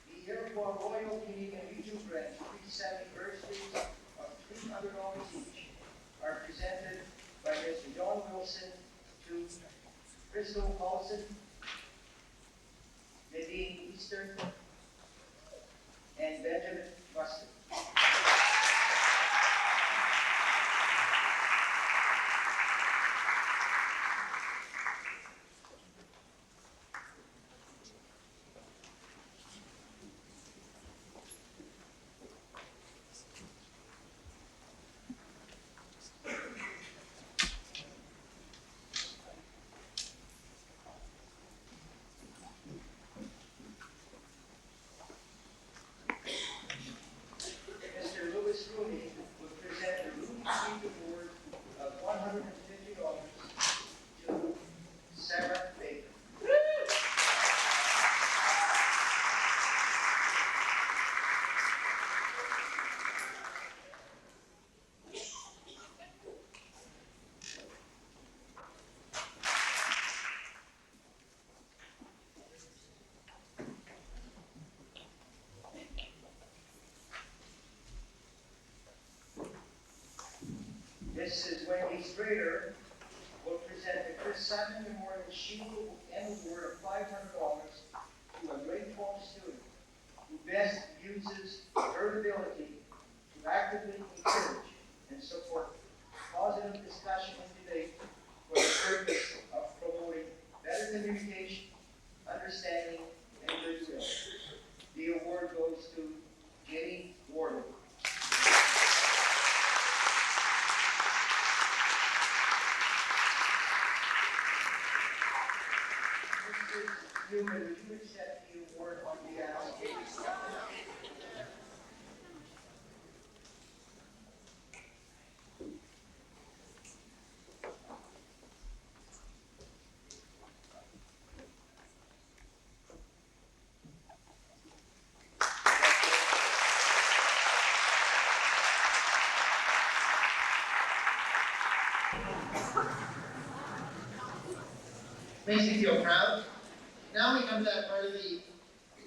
The Iroquois Royal Canadian Legion Grant 370 bursaries of $300 each are presented by Mr. John Wilson to Crystal Paulson, Nadine Easter, and Benjamin Mustard. Would present the Rooney Street Award of $150 to Sarah Baker. Mrs. Wendy Strader will present the Chris Simon Memorial Shield and Award of $500 to a grade 12 student who best uses her ability to actively encourage and support positive discussion and debate for the purpose of promoting better communication understanding, and goodwill. The award goes to Jenny Wardle. Mr. Newman, would you accept the award on behalf of Jenny? Makes me feel proud. Now we come to that part of the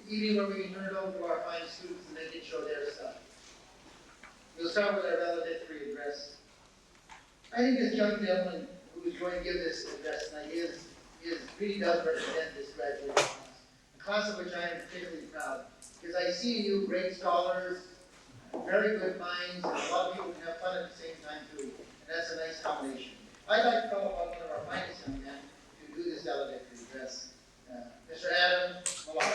evening where we can turn it over to our fine students and they can show their stuff. We'll start with our valedictory address. I think this young gentleman who is going to give this address tonight really does represent this graduating class. A class of which I am particularly proud, because I see you great scholars, very good minds, and a lot of people can have fun at the same time too. And that's a nice combination. I'd like to call upon one of our finest young men to do this valedictory address, Mr. Adam Millard.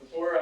Before I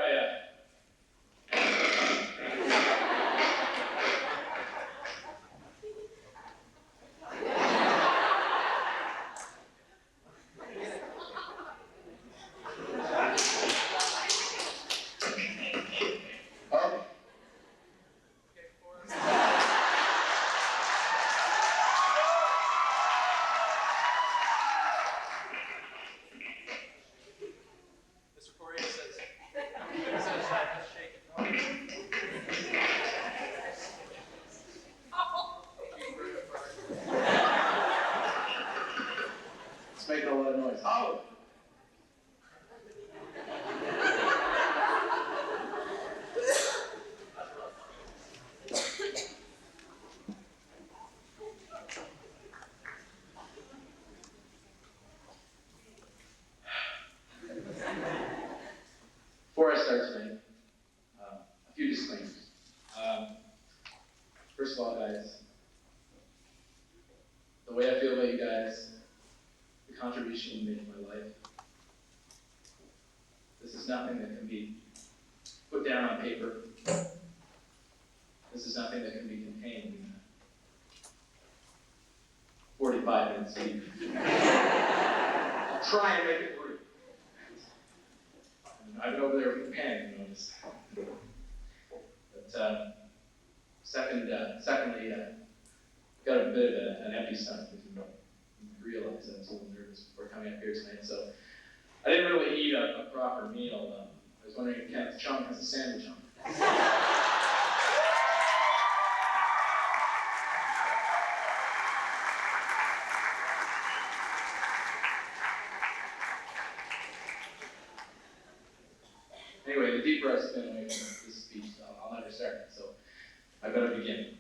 it's making a lot of noise. Oh! Before I start tonight, a few disclaimers. First of all, guys, the way I feel about you guys, the contribution you made to my life, this is nothing that can be put down on paper. This is nothing that can be contained in 45 minutes deep. I'll try and make it brief. I've been over there with the pen, you notice. But secondly, got a bit of an empty stomach, if you realize I was a little nervous before coming up here tonight. So I didn't really eat a proper meal. I was wondering if Kenneth Chung has a sandwich on. Anyway, the deeper I spin away from this speech, I'll never start. So I better begin.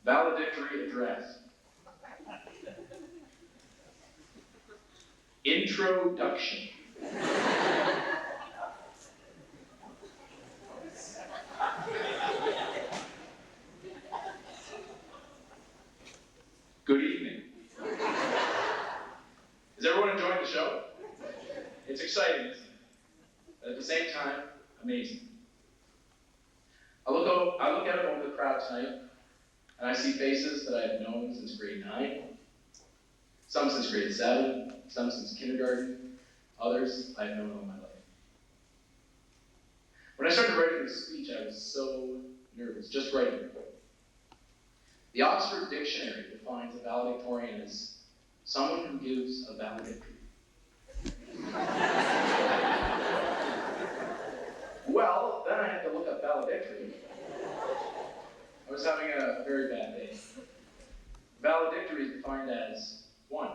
Valedictory address. Introduction. Good evening. Is everyone enjoying the show? It's exciting, isn't it? But at the same time, amazing. I look out over the crowd tonight, and I see faces that I've known since grade 9, some since grade 7, some since kindergarten, others I've known all my life. When I started writing this speech, I was so nervous, just writing it. The Oxford Dictionary defines a valedictorian as someone who gives a valedictory. Well, then I had to look up valedictory. I was having a very bad day. Valedictory is defined as 1.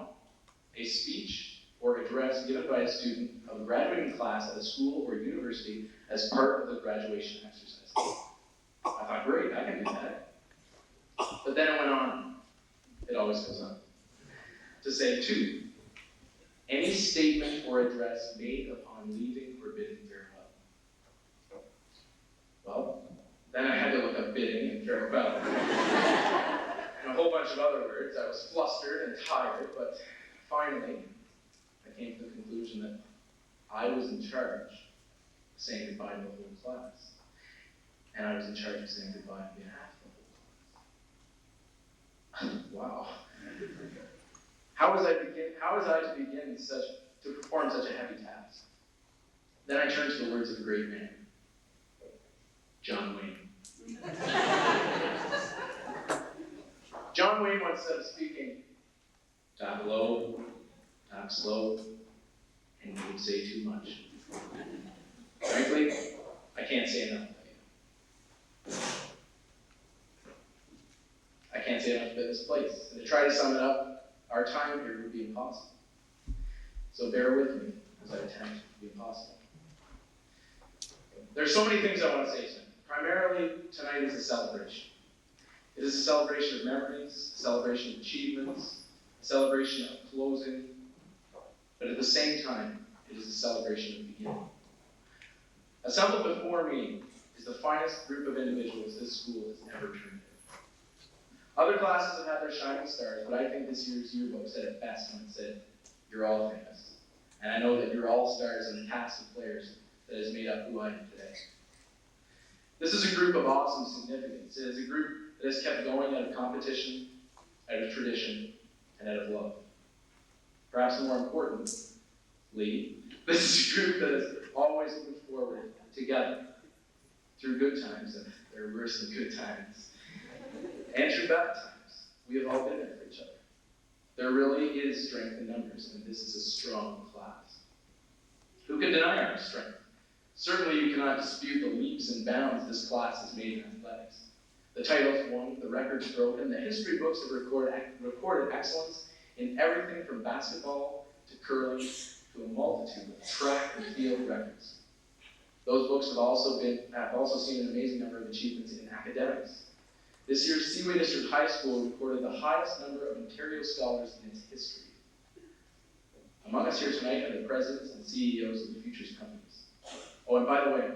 A speech or address given by a student of a graduating class at a school or university as part of the graduation exercise. I thought, great, I can do that. always goes on to say, 2, any statement or address made upon leaving or bidding farewell. Well, then I had to look up bidding and farewell. And a whole bunch of other words. I was flustered and tired, but finally, I came to the conclusion that I was in charge of saying goodbye to the whole class. And I was in charge of saying goodbye on behalf of the whole class. Wow. How was I to begin to perform such a heavy task? Then I turned to the words of a great man, John Wayne. John Wayne once said of speaking, talk low, talk slow, and you would say too much. Frankly, I can't say enough about you. I can't say enough about this place. And to try to sum it up, our time here would be impossible. So bear with me as I attempt the impossible. There's so many things I want to say tonight. Primarily, tonight is a celebration. It is a celebration of memories, a celebration of achievements, a celebration of closing, but at the same time, it is a celebration of beginning. Assembled before me is the finest group of individuals this school has ever trained in. Other classes have had their shining stars, but I think this year's yearbook said it best when it said, "You're all famous." And I know that you're all stars in the cast of players that has made up who I am today. This is a group of awesome significance. It is a group that has kept going out of competition, out of tradition, and out of love. Perhaps more importantly, this is a group that has always moved forward together through good times, and there are worse than good times, and through bad times. We have all been there for each other. There really is strength in numbers, and this is a strong class. Who can deny our strength? Certainly you cannot dispute the leaps and bounds this class has made in athletics. The titles won, the records broken, the history books have recorded excellence in everything from basketball to curling to a multitude of track and field records. Those books have also seen an amazing number of achievements in academics. This year's Seaway District High School recorded the highest number of Ontario scholars in its history. Among us here tonight are the presidents and CEOs of the Futures companies. Oh, and by the way,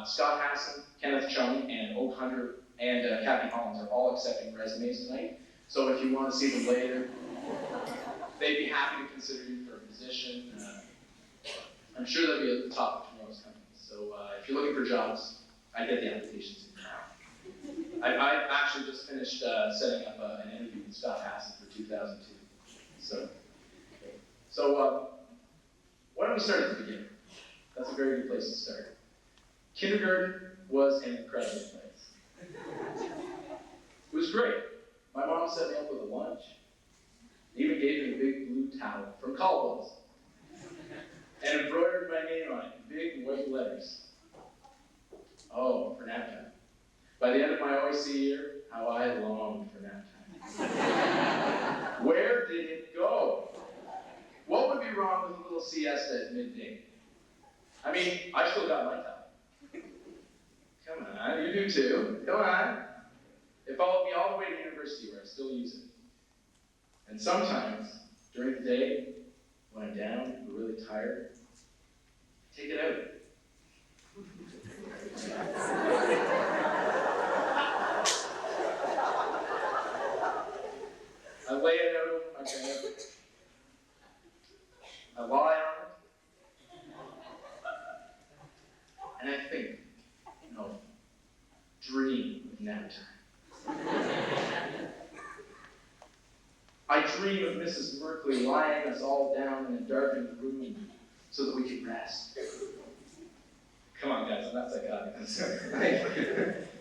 Scott Hassan, Kenneth Chung, and Oak Hunter, and Kathy Hollins are all accepting resumes tonight. So if you want to see them later, they'd be happy to consider you for a position. I'm sure they'll be at the top of tomorrow's companies. So if you're looking for jobs, I get the applications in now. I actually just finished setting up an interview with Scott Hassan for 2002. So why don't we start at the beginning? That's a very good place to start. Kindergarten was an incredible place. It was great. My mom set me up with a lunch. Even gave me a big blue towel from Caldwell's and embroidered my name on it in big white letters. Oh, for nap time. By the end of my OAC year, how I longed for nap time. Where did it go? What would be wrong with a little siesta at midday? I mean, I still got my time. Come on, you do too. Come on. It followed me all the way to university where I still use it. And sometimes, during the day, when I'm down or really tired, I take it out. I lay it out over my bed. I lie on it. And I think, no, dream of nap time. I dream of Mrs. Merkley lying us all down in a darkened room so that we could rest. Come on, guys, I'm not psychotic. I'm sorry.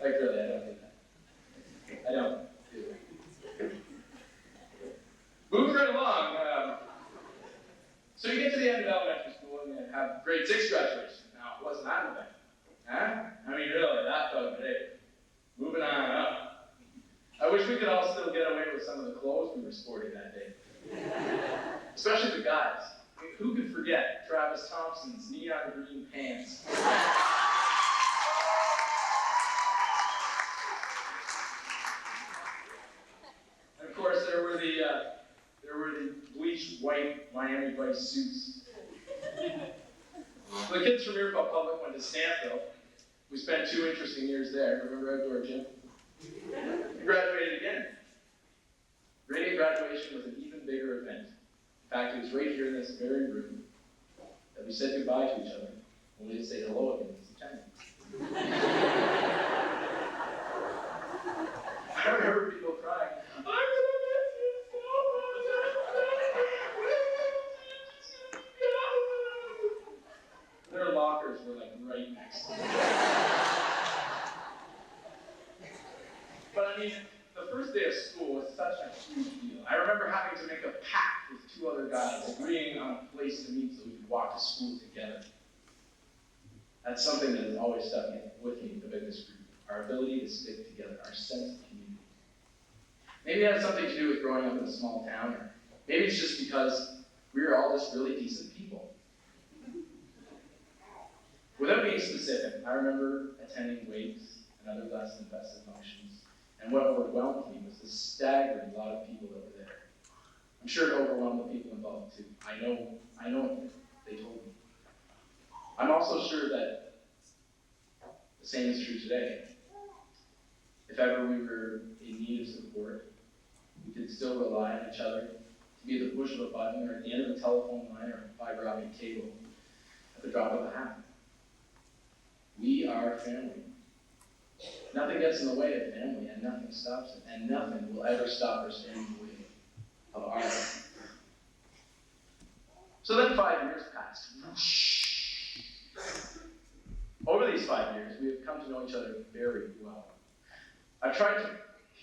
Like, really, I don't do that. I don't do it. Moving right along. So you get to the end of elementary school and you have grade 6 graduation. Now, it wasn't that event. Huh? I mean, really, that felt great. Moving on up. I wish we could all still get away with some of the clothes we were sporting that day. Especially the guys. I mean, who could forget Travis Thompson's neon green pants? And of course, there were the Miami Vice suits. The kids from Iroquois Public went to Stanville. We spent 2 interesting years there. Remember outdoor gym? We graduated again. Grade 8 graduation was an even bigger event. In fact, it was right here in this very room that we said goodbye to each other when we didn't say hello again in September. I remember people crying, I'm gonna miss you so much. Their lockers were like right next to me. But I mean, the first day of school was such a huge deal. I remember having to make a pact with 2 other guys, agreeing on a place to meet so we could walk to school together. That's something that has always stuck with me about this group, our ability to stick together, our sense of community. Maybe it has something to do with growing up in a small town, or maybe it's just because we were all just really decent people. Without being specific, I remember attending wakes and other less than festive functions, and what overwhelmed me was the staggering lot of people that were there. I'm sure it overwhelmed the people involved too. I know they told me. I'm also sure that the same is true today. If ever we were in need of support, we could still rely on each other to be at the push of a button or at the end of a telephone line or a fiber optic cable at the drop of a hat. We are family. Nothing gets in the way of family, and nothing stops it, and nothing will ever stop or stand in the way of our life. So then 5 years passed. Over these 5 years, we have come to know each other very well. I've tried to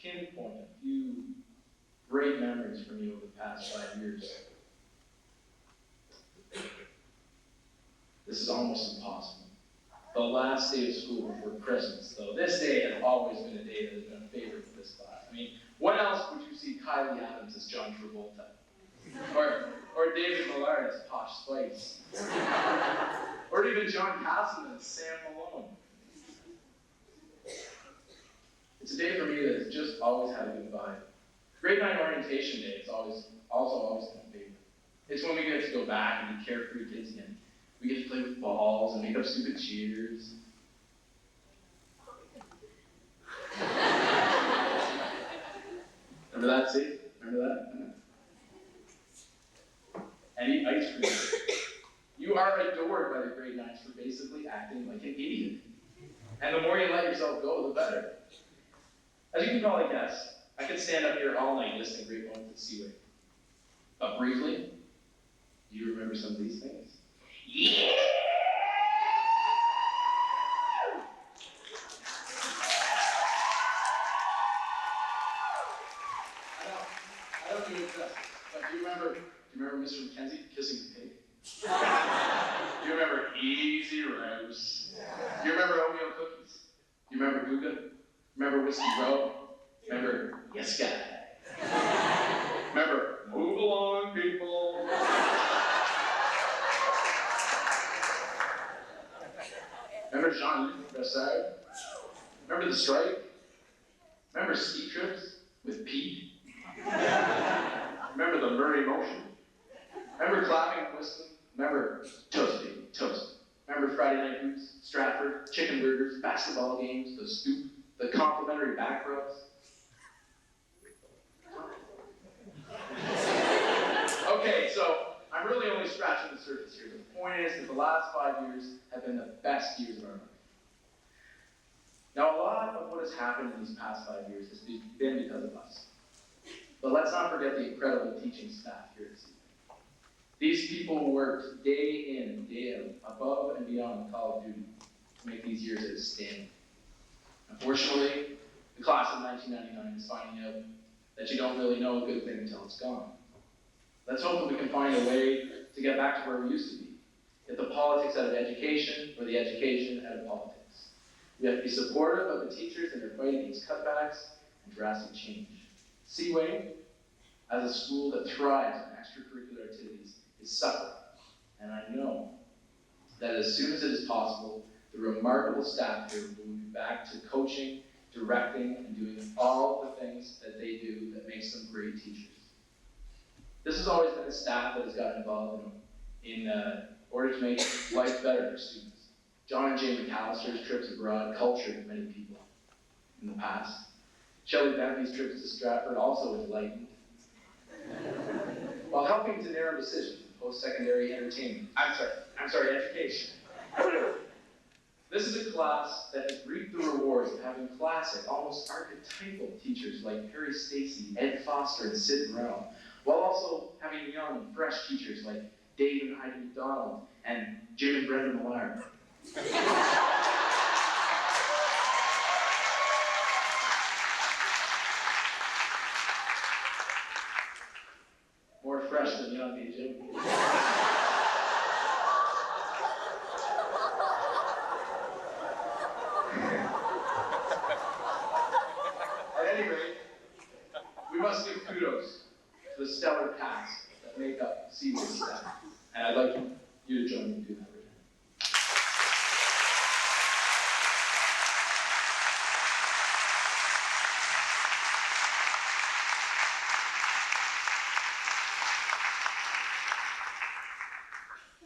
pinpoint a few great memories from you over the past 5 years. This is almost impossible. The last day of school before Christmas, though. This day has always been a day that has been a favorite for this class. I mean, when else would you see Kylie Adams as John Travolta? Or David Millard as Posh Spice? Or even John Castle as Sam Malone? It's a day for me that has just always had a good vibe. Grade 9 orientation day is always been a favorite. It's when we get to go back and be carefree kids again. We get to play with balls and make up stupid cheers. Remember that, see? Remember that? And eat ice cream. You are adored by the grade 9s for basically acting like an idiot. And the more you let yourself go, the better. As you can probably guess, I could stand up here all night listing great moments at Seaway. But briefly, do you remember some of these things? Yeah! I don't do it justice, but do you remember Mr. McKenzie kissing the pig? Do you remember Easy Rose? Do you remember oatmeal cookies? Do you remember Guga? Remember Whiskey Row? Remember Yes Guy? Remember Move Along, People? Remember Jean-Luc Brassard? Remember The Strike? Remember ski trips with Pete? Remember the Murray Motion? Remember clapping and whistling? Remember Toast Baby, Toast? Remember Friday Night Boots, Stratford, chicken burgers, basketball games, the stoop, the complimentary back rubs? Okay, so I'm really only scratching the surface here. The point is that the last 5 years have been the best years of our life. Now, a lot of what has happened in these past 5 years has been because of us. But let's not forget the incredible teaching staff here at Seaway. These people worked day in, day out, above and beyond the call of duty to make these years outstanding. Unfortunately, the class of 1999 is finding out that you don't really know a good thing until it's gone. Let's hope that we can find a way to get back to where we used to be. Get the politics out of education, or the education out of politics. We have to be supportive of the teachers in their fight against cutbacks and drastic change. Seaway, as a school that thrives on extracurricular activities, is suffering. And I know that as soon as it is possible, the remarkable staff here will be back to coaching, directing, and doing all the things that they do that makes them great teachers. This has always been a staff that has gotten involved in order to make life better for students. John and Jane McAllister's trips abroad cultured many people in the past. Shelley Bentley's trips to Stratford also enlightened, while helping to narrow decisions in post-secondary education. This is a class that has reaped the rewards of having classic, almost archetypal teachers like Perry Stacy, Ed Foster, and Sid Brown, while also having young, fresh teachers like Dave and Heidi McDonald and Jim and Brenda Millar. More fresh than young, eh, Jim? At any rate, we must give kudos to the stellar cast that make up Seaway staff, and I'd like you to join me in doing that.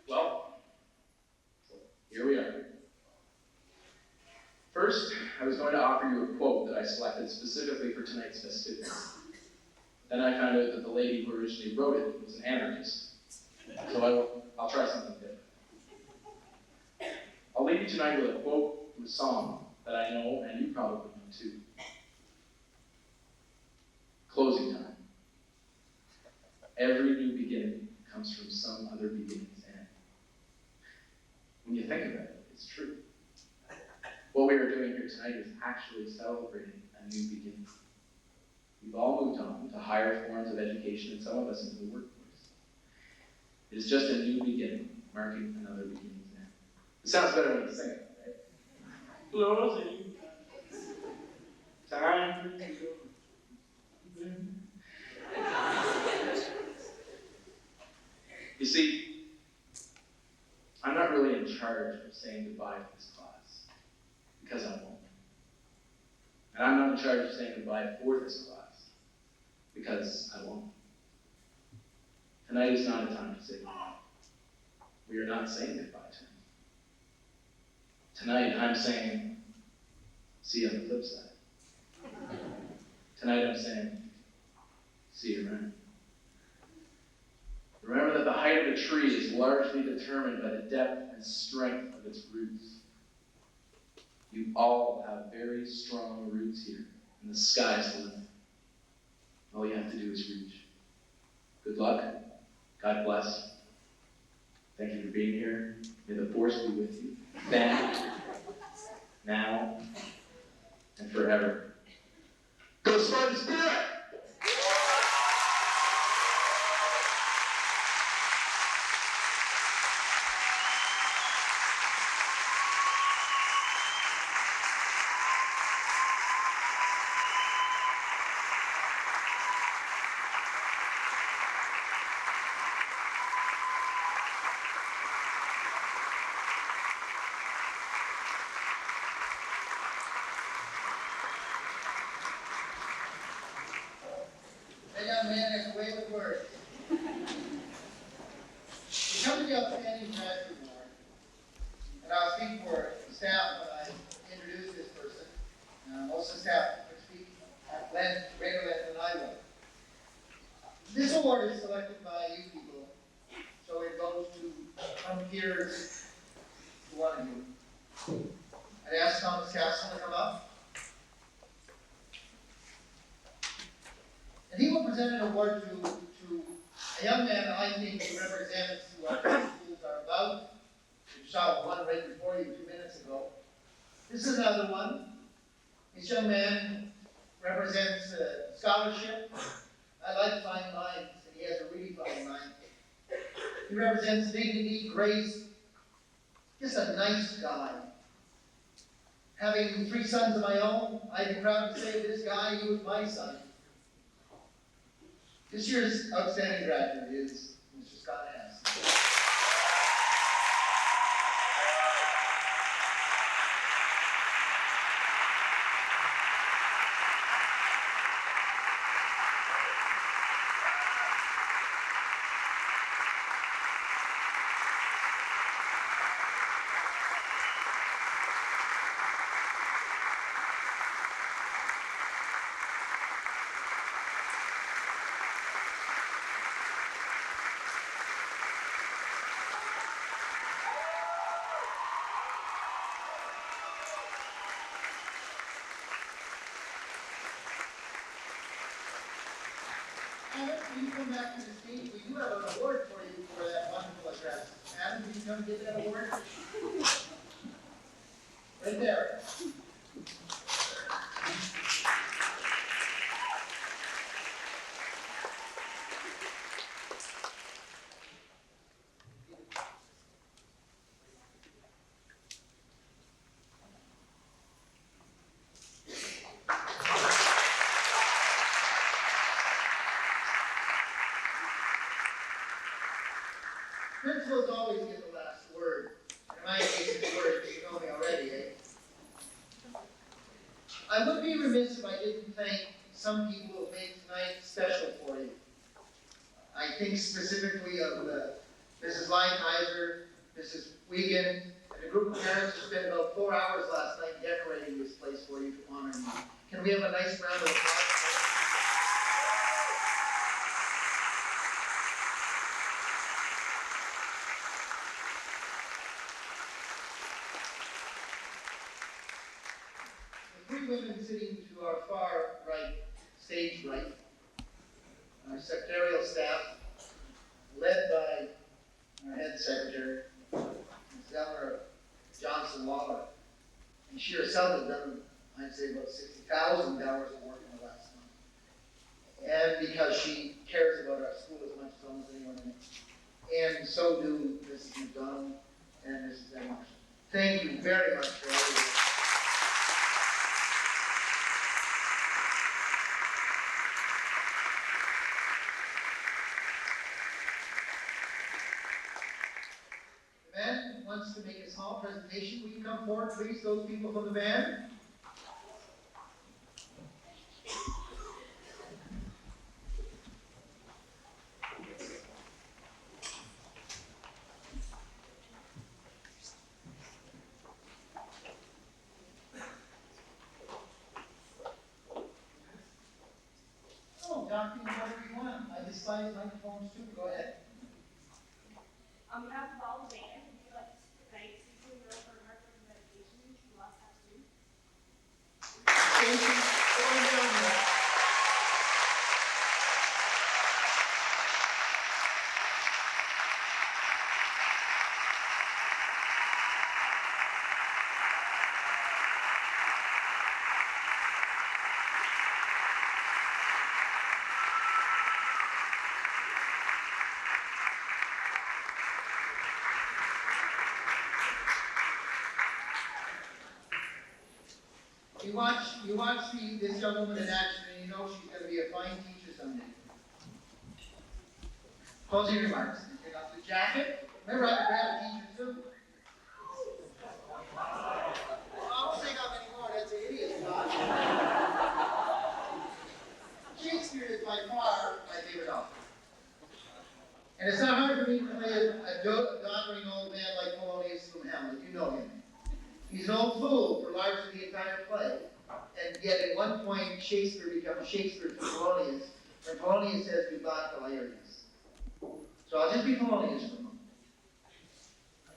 Well, here we are. First, I was going to offer you a quote that I selected specifically for tonight's festivities. Then I found out that the lady who originally wrote it was an anarchist. So I'll try something different. I'll leave you tonight with a quote from a song that I know, and you probably know too. Closing time. Every new beginning comes from some other beginning's end. When you think about it, it's true. What we are doing here tonight is actually celebrating a new beginning. We've all moved on to higher forms of education, and some of us into the workforce. It is just a new beginning, marking another beginning's end. It sounds better when you sing it, right? Closing time to go. You see, I'm not really in charge of saying goodbye to this class, because I won't. And I'm not in charge of saying goodbye for this class, because I won't. Tonight is not a time to say goodbye. We are not saying goodbye tonight. Tonight, I'm saying, see you on the flip side. Tonight, I'm saying, see you around. Remember that the height of a tree is largely determined by the depth and strength of its roots. You all have very strong roots here, and the sky's the limit. All you have to do is reach. Good luck. God bless. Thank you for being here. May the force be with you. Then, now, and forever. Go Spartan Spirit! That young man has a way with words. We come to the outstanding graduate award, and I'll speak for the staff when I introduce this person. Most of the staff will speak at greater length than I will. This award is selected by you people, so it goes to from peers to one of you. I'd ask Thomas Castle to come up. And he will present an award to a young man I think who represents what schools are about. You saw one right before you 2 minutes ago. This is another one. This young man represents scholarship. I like fine lines, and he has a really fine line. He represents dignity, grace, just a nice guy. Having 3 sons of my own, I'd be proud to say this guy, he was my son. This year's outstanding graduate is Mr. Scott Hansen. will you come back to the stage? We do have an award for you for that wonderful address. Adam, will you come get that award? Right there. Principals always get the last word. In my case, it's word, you know me already, eh? I would be remiss if I didn't thank some people who made tonight special for you. I think specifically of Mrs. Leinheiser, Mrs. Wiegand, and a group of parents who spent about 4 hours last night decorating this place for you to honor me. Can we have a nice round of applause? The three women sitting to our far right, stage right, our secretarial staff, led by our head secretary, Ms. Eleanor Johnson Waller. And she herself has done, I'd say, about 60,000 hours of work in the last month. And because she cares about our school as much as almost anyone else. And so do Mrs. McDonald and Mrs. Emerson. Thank you very much for all of you. The band wants to make a small presentation. Will you come forward, please, those people from the band? Oh, Dr. Whatever you want. I despise microphones too. Go ahead. On behalf of all the band, would you like to thank Seaway for her medication to last past week? Thank you. Going down there. You watch this young woman in action and you know she's going to be a fine teacher someday. Closing remarks. Pick up the jacket. Remember, I could grab a teacher too. I won't take off anymore. That's an idiot thought. Shakespeare is by far my favorite author. And it's not hard for me to play a doddering old man like Polonius from Hamlet. You know him. He's an old fool for largely the entire play. And yet at one point, Shakespeare becomes Shakespeare to Polonius, and Polonius says goodbye to Hilarious. So I'll just be Polonius for a moment.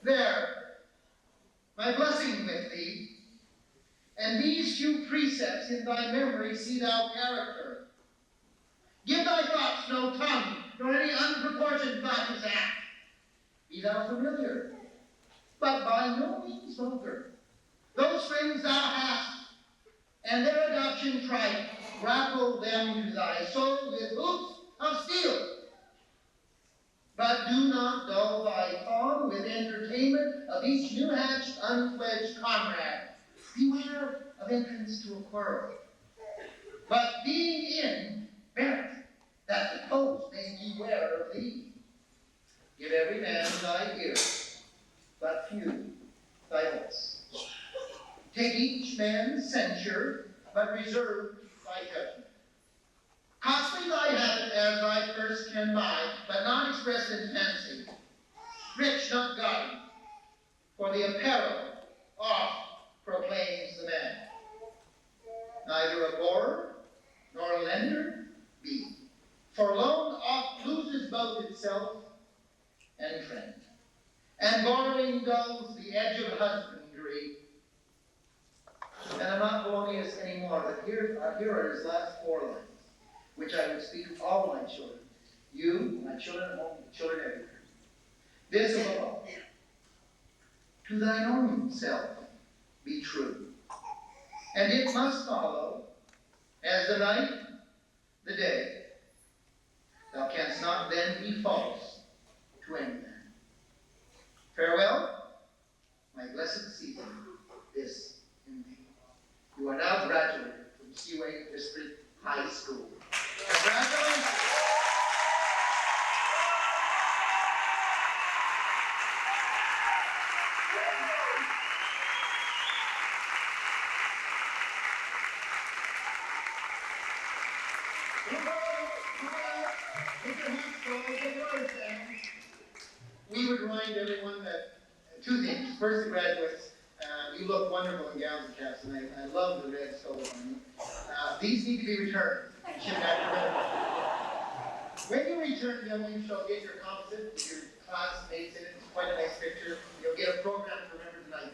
There, my blessing with thee, and these few precepts in thy memory see thou character. Give thy thoughts no tongue, nor any unproportioned thought his act. Be thou familiar, but by no means vulgar. Those friends thou hast, and their adoption trite, grapple them to thy soul with hoops of steel. But do not dull thy tongue with entertainment of each new-hatched, unfledged comrade. Beware of entrance to a quarrel. But being in, bear it, that the post may beware of thee. Give every man thy ear, but few thy voice. Take each man's censure, but reserve thy judgment. Costly thy habit as thy purse can buy, but not expressed in fancy. Rich, not gaudy, for the apparel oft proclaims the man. Neither a borrower nor a lender be, for loan oft loses both itself and friend. And borrowing dulls the edge of husbandry. And I'm not Polonius anymore, but here are his last 4 lines, which I would speak to all my children. you, my children at home, children everywhere. This above all, to thine own self be true. And it must follow, as the night, the day. Thou canst not then be false to any man. Farewell, my blessed season, this in thee. You are now graduated from Seaway District High School. Congratulations! We would remind everyone that two things. First, the graduates, you look wonderful in gowns and caps tonight. I love the red stole on you. These need to be returned and shipped back to Red. When you return them, you shall get your composite with your classmates in it. It's quite a nice picture. You'll get a program to remember tonight.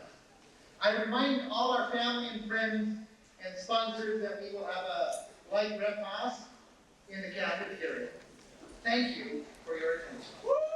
I remind all our family and friends and sponsors that we will have a light repast in the cafeteria. Thank you for your attention.